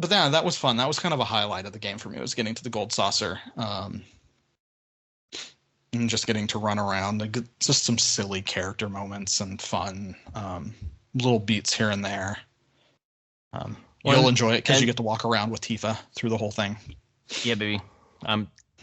yeah, that was fun. That was kind of a highlight of the game for me, was getting to the Gold Saucer. And just getting to run around, just some silly character moments and fun little beats here and there. You'll enjoy it because you get to walk around with Tifa through the whole thing. Yeah, baby.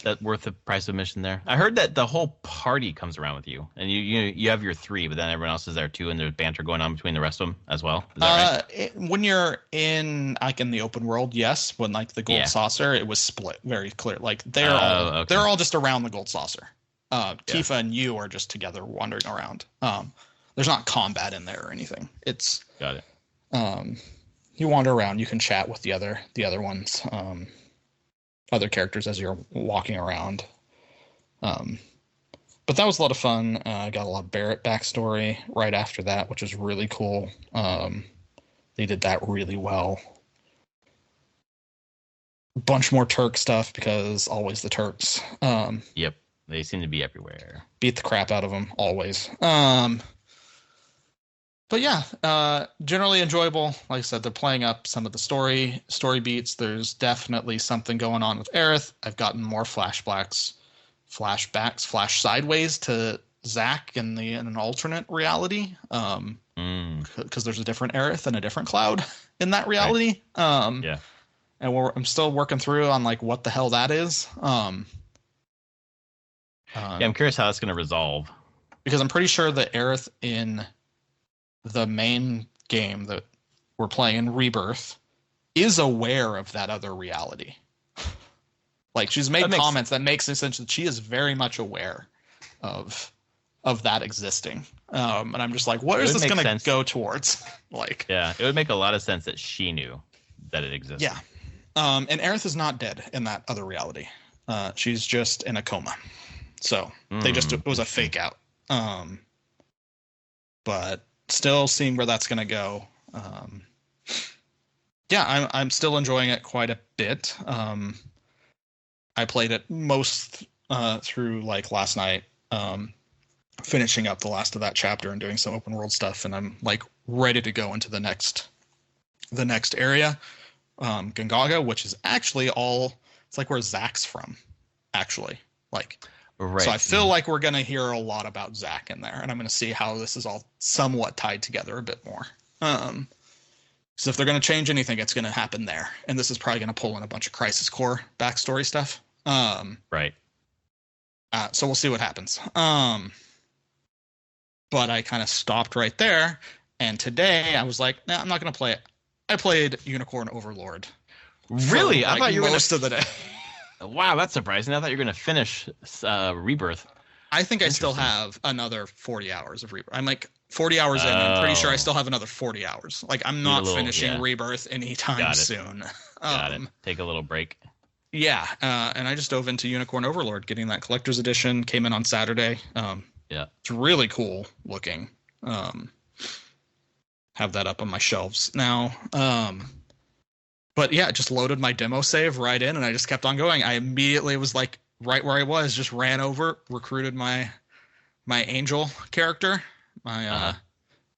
That's worth the price of admission there. I heard that the whole party comes around with you, and you have your 3, but then everyone else is there too, and there's banter going on between the rest of them as well. Is that right? When you're in the open world, yes. When like the Gold Saucer, it was split very clear. Like they're all just around the Gold Saucer. Tifa and you are just together wandering around. There's not combat in there or anything. It's got it. you wander around. You can chat with the other ones, other characters as you're walking around. But that was a lot of fun. I got a lot of Barrett backstory right after that, which is really cool. They did that really well. A bunch more Turk stuff because always the Turks. Yep, they seem to be everywhere. Beat the crap out of them always. But yeah, generally enjoyable. Like I said, they're playing up some of the story beats. There's definitely something going on with Aerith. I've gotten more flashbacks, flash sideways to Zack in an alternate reality. Because there's a different Aerith and a different Cloud in that reality. Right. Yeah. And I'm still working through on like what the hell that is. Yeah, I'm curious how that's going to resolve. Because I'm pretty sure the Aerith in the main game that we're playing, Rebirth, is aware of that other reality. Like, she's made comments that makes sense that she is very much aware of that existing. And I'm just like, what is this going to go towards? Like, yeah, it would make a lot of sense that she knew that it existed. Yeah. And Aerith is not dead in that other reality. She's just in a coma. So it was a fake out. But still seeing where that's going to go. Yeah, I'm still enjoying it quite a bit. I played it most through like last night, finishing up the last of that chapter and doing some open world stuff, and I'm like ready to go into the next area, Gongaga, which is actually it's like where Zack's from, actually. Like, right. So I feel like we're going to hear a lot about Zack in there, and I'm going to see how this is all somewhat tied together a bit more. So if they're going to change anything, it's going to happen there. And this is probably going to pull in a bunch of Crisis Core backstory stuff. Right. So we'll see what happens. But I kind of stopped right there. And today I was like, nah, I'm not going to play it. I played Unicorn Overlord. Really? I thought you were most of the day. Wow, that's surprising. I thought you were going to finish Rebirth. I think I still have another 40 hours of Rebirth. I'm like 40 hours in. I'm pretty sure I still have another 40 hours. Like, I'm not finishing Rebirth anytime soon. Got it. Take a little break. Yeah. And I just dove into Unicorn Overlord, getting that collector's edition. Came in on Saturday. Yeah. It's really cool looking. Have that up on my shelves now. But yeah, just loaded my demo save right in, and I just kept on going. I immediately was like right where I was, just ran over, recruited my angel character. My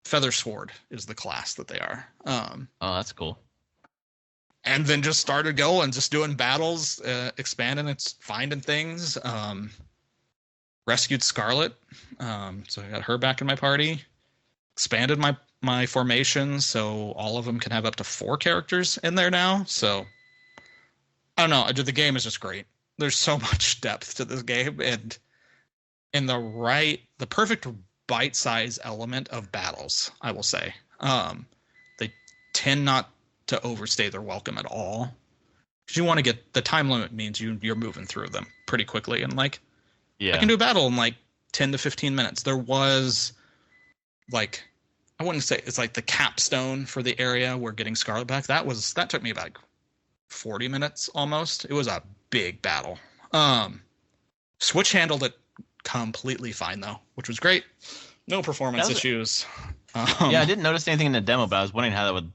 Feather Sword is the class that they are. Oh, that's cool. And then just started going, just doing battles, expanding, finding things. Rescued Scarlet, so I got her back in my party. Expanded my formations, so all of them can have up to 4 characters in there now. So I don't know. The game is just great. There's so much depth to this game, and in the perfect bite-size element of battles, I will say. They tend not to overstay their welcome at all. Because you want to get the time limit means you're moving through them pretty quickly, and like, I can do a battle in like 10 to 15 minutes. There was like, I wouldn't say it's like the capstone for the area where getting Scarlet back. That took me about 40 minutes almost. It was a big battle. Switch handled it completely fine though, which was great. No performance issues. Yeah, I didn't notice anything in the demo, but I was wondering how that would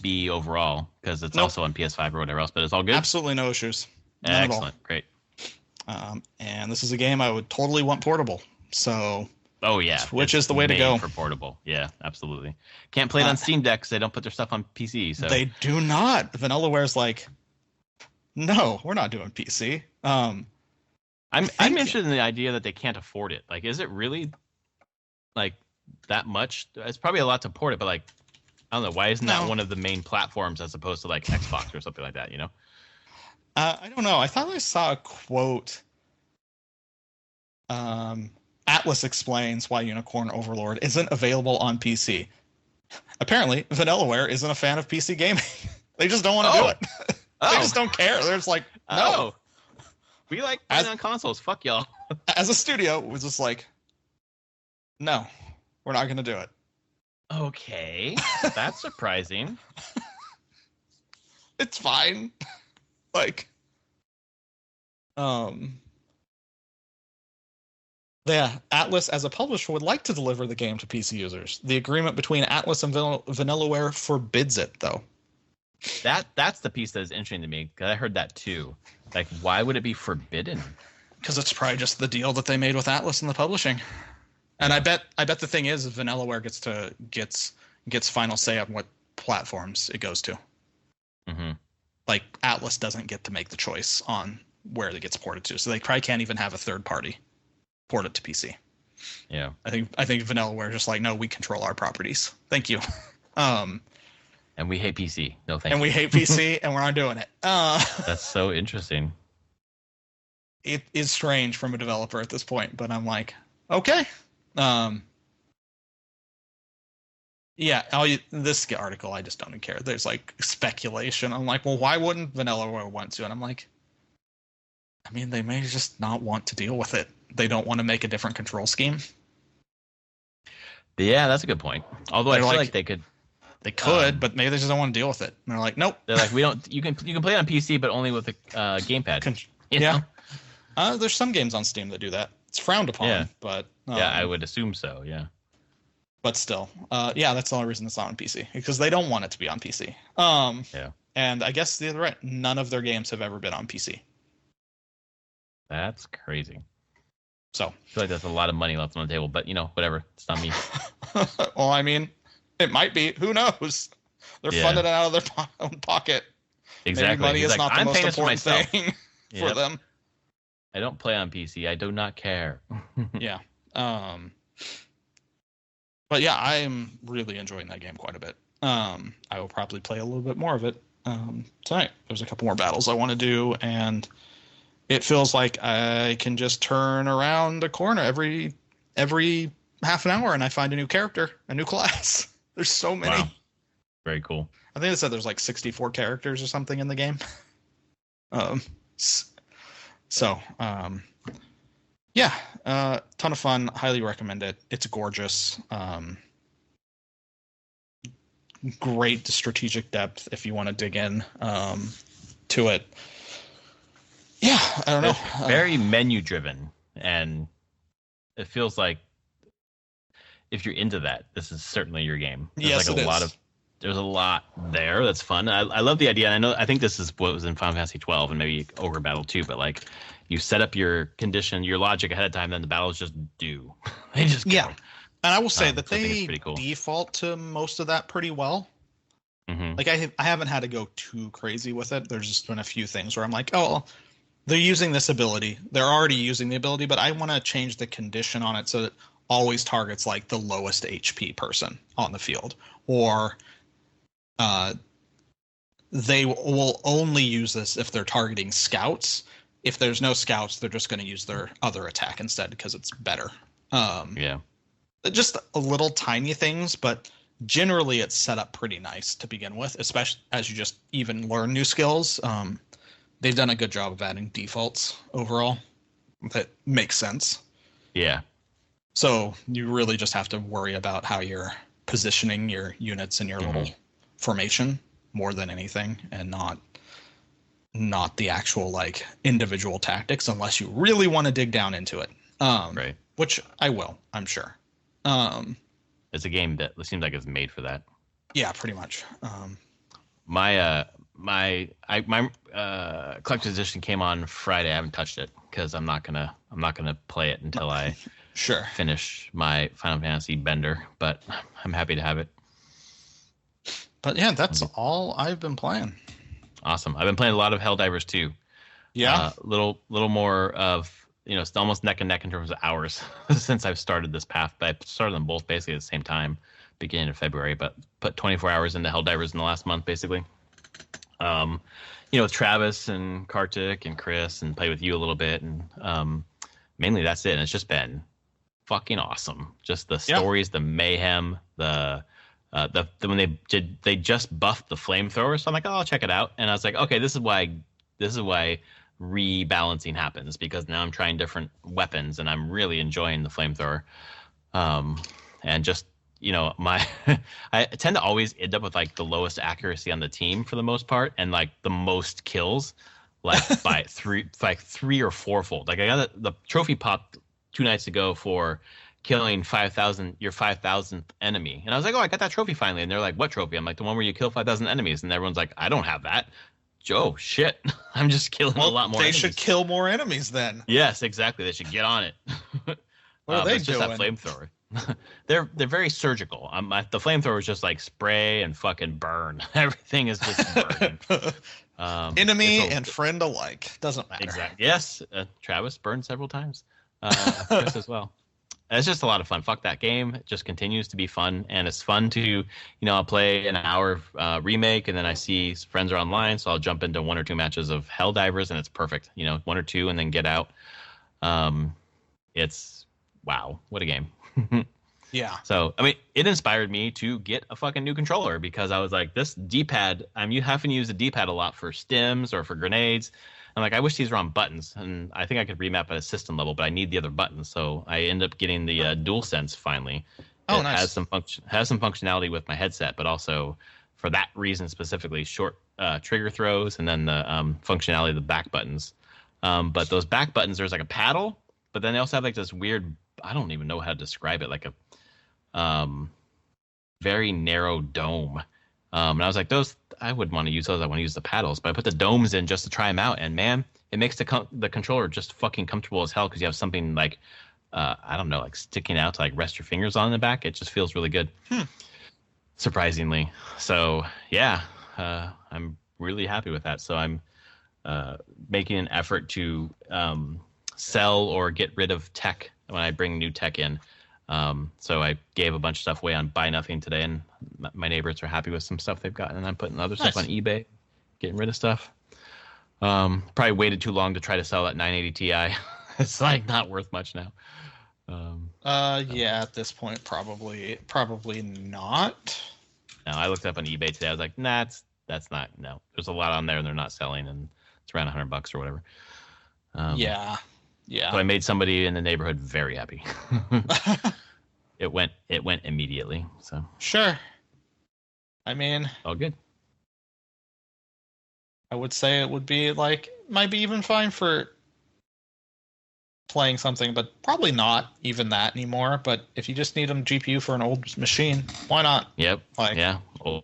be overall, because it's also on PS5 or whatever else. But it's all good. Absolutely no issues. None Excellent, at all. Great. And this is a game I would totally want portable. So. Oh yeah, Switch is the way to go for portable. Yeah, absolutely. Can't play it on Steam Deck because they don't put their stuff on PC. So they do not. Vanillaware's like, no, we're not doing PC. I'm interested in the idea that they can't afford it. Like, is it really like that much? It's probably a lot to port it, but like, I don't know. Why isn't that one of the main platforms as opposed to like Xbox or something like that? You know? I don't know. I thought I saw a quote. Atlas explains why Unicorn Overlord isn't available on PC. Apparently, Vanillaware isn't a fan of PC gaming. They just don't want to do it. They just don't care. They're just like, no. We like playing on consoles. Fuck y'all. As a studio, it was just like, no, we're not going to do it. Okay. That's surprising. It's fine. Like, um, yeah, Atlas as a publisher would like to deliver the game to PC users. The agreement between Atlas and Vanillaware forbids it, though. That's the piece that is interesting to me, because I heard that too. Like, why would it be forbidden? Because it's probably just the deal that they made with Atlas and the publishing. And I bet the thing is Vanillaware gets final say on what platforms it goes to. Mm-hmm. Like, Atlas doesn't get to make the choice on where it gets ported to, so they probably can't even have a third party port it to PC. Yeah, I think Vanillaware is just like, no, we control our properties. Thank you. And we hate PC. No, thank you. And we hate PC, and we're not doing it. That's so interesting. It is strange from a developer at this point, but I'm like, okay. Yeah, this article, I just don't care. There's like speculation. I'm like, well, why wouldn't Vanillaware want to? And I'm like, I mean, they may just not want to deal with it. They don't want to make a different control scheme. Yeah, that's a good point. Although I feel like they could. They could, but maybe they just don't want to deal with it. And they're like, nope. They're like, we don't. You can play it on PC, but only with a gamepad. Yeah. There's some games on Steam that do that. It's frowned upon, but yeah, I would assume so. Yeah. But still, yeah, that's the only reason it's not on PC, because they don't want it to be on PC. Yeah. And I guess they're right. None of their games have ever been on PC. That's crazy. So I feel like there's a lot of money left on the table, but whatever. It's not me. Well, I mean, it might be. Who knows? They're funding it out of their own pocket. Exactly. Maybe money is not the most important thing for them. I don't play on PC. I do not care. Yeah. But yeah, I am really enjoying that game quite a bit. I will probably play a little bit more of it tonight. There's a couple more battles I want to do, and it feels like I can just turn around a corner every half an hour and I find a new character, a new class. There's so many. Wow. Very cool. I think they said there's like 64 characters or something in the game. Yeah, ton of fun. Highly recommend it. It's gorgeous. Great strategic depth if you want to dig in to it. Yeah, I don't know. It's very menu driven, and it feels like if you're into that, this is certainly your game. There's there's a lot there that's fun. I love the idea. And I think this is what was in Final Fantasy 12 and maybe Ogre Battle too, but like you set up your condition, your logic ahead of time, then the battles just do. They just go. Yeah. And I will say that they cool. default to most of that pretty well. Mm-hmm. Like I haven't had to go too crazy with it. There's just been a few things where I'm like, oh, they're using this ability. They're already using the ability, but I want to change the condition on it so that it always targets like the lowest HP person on the field. Or they will only use this if they're targeting scouts. If there's no scouts, they're just going to use their other attack instead because it's better. Yeah. Just a little tiny things, but generally it's set up pretty nice to begin with, especially as you just even learn new skills. They've done a good job of adding defaults overall. That makes sense. Yeah. So you really just have to worry about how you're positioning your units in your little formation more than anything, and not the actual like individual tactics unless you really want to dig down into it. Right. Which I will, I'm sure. It's a game that seems like it's made for that. Yeah, pretty much. My collector's edition came on Friday. I haven't touched it because I'm not gonna play it until I finish my Final Fantasy bender. But I'm happy to have it. But yeah, that's all I've been playing. Awesome. I've been playing a lot of Helldivers too. Yeah. Little more of it's almost neck and neck in terms of hours since I've started this path. But I started them both basically at the same time, beginning of February. But put 24 hours into Helldivers in the last month, basically. With Travis and Kartik and Chris, and play with you a little bit, and mainly that's it. And it's just been fucking awesome. Just the stories, the mayhem, when they just buffed the flamethrower, so I'm like, oh, I'll check it out. And I was like, okay, this is why rebalancing happens, because now I'm trying different weapons and I'm really enjoying the flamethrower. And just I tend to always end up with like the lowest accuracy on the team for the most part, and like the most kills, like by three or fourfold. Like I got the trophy popped 2 nights ago for killing 5,000 your 5,000th enemy, and I was like, oh, I got that trophy finally. And they're like, what trophy? I'm like, the one where you kill 5,000 enemies, and everyone's like, I don't have that. Oh shit! I'm just killing a lot more. They enemies. should kill more enemies then. Yes, exactly. They should get on it. What are they it's just doing? that flamethrower. They're very surgical. The flamethrower is just like spray and fucking burn. Everything is just burning. Enemy and friend alike. Doesn't matter. Exactly. Yes, Travis burned several times. Chris as well. It's just a lot of fun. Fuck that game. It just continues to be fun, and it's fun to, I'll play an hour of Remake, and then I see friends are online, so I'll jump into 1 or 2 matches of Helldivers, and it's perfect. 1 or 2, and then get out. It's wow, what a game. Yeah. So, I mean, it inspired me to get a fucking new controller because I was like, this D-pad, you having to use the D-pad a lot for stims or for grenades. I'm like, I wish these were on buttons, and I think I could remap at a system level, but I need the other buttons, so I end up getting the DualSense finally. Oh, it nice. Has some functionality with my headset, but also for that reason specifically, short trigger throws, and then the functionality of the back buttons. But those back buttons, there's like a paddle, but then they also have like this weird, I don't even know how to describe it, like a very narrow dome. And I was like, those, I would want to use those. I want to use the paddles, but I put the domes in just to try them out. And man, it makes the controller just fucking comfortable as hell because you have something like, I don't know, like sticking out to like rest your fingers on the back. It just feels really good, surprisingly. So yeah, I'm really happy with that. So I'm making an effort to sell or get rid of tech when I bring new tech in. So I gave a bunch of stuff away on Buy Nothing today, and my neighbors are happy with some stuff they've gotten, and I'm putting other stuff on eBay, getting rid of stuff. Probably waited too long to try to sell that 980 Ti. It's like not worth much now. Yeah, at this point, probably not. No, I looked up on eBay today. I was like, nah, that's not, no. There's a lot on there, and they're not selling, and it's around $100 or whatever. Yeah. So I made somebody in the neighborhood very happy. It went immediately. So sure. I mean, all good. I would say it would be like, might be even fine for playing something, but probably not even that anymore. But if you just need a GPU for an old machine, why not? Yep. Like, yeah.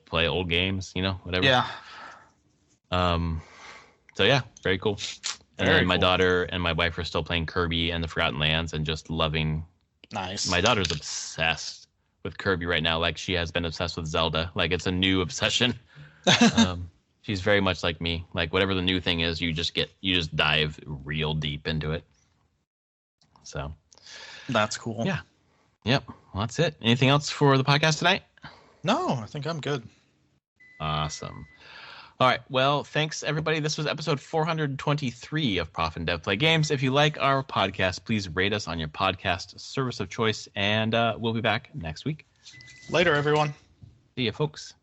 Play old games, whatever. Yeah. So yeah, very cool. And then my daughter and my wife are still playing Kirby and the Forgotten Lands and just loving. Nice. My daughter's obsessed with Kirby right now. Like she has been obsessed with Zelda. Like it's a new obsession. She's very much like me. Like whatever the new thing is, you just dive real deep into it. So that's cool. Yeah. Yep. Well, that's it. Anything else for the podcast tonight? No, I think I'm good. Awesome. All right. Well, thanks, everybody. This was episode 423 of Prof and Dev Play Games. If you like our podcast, please rate us on your podcast service of choice, and we'll be back next week. Later, everyone. See you, folks.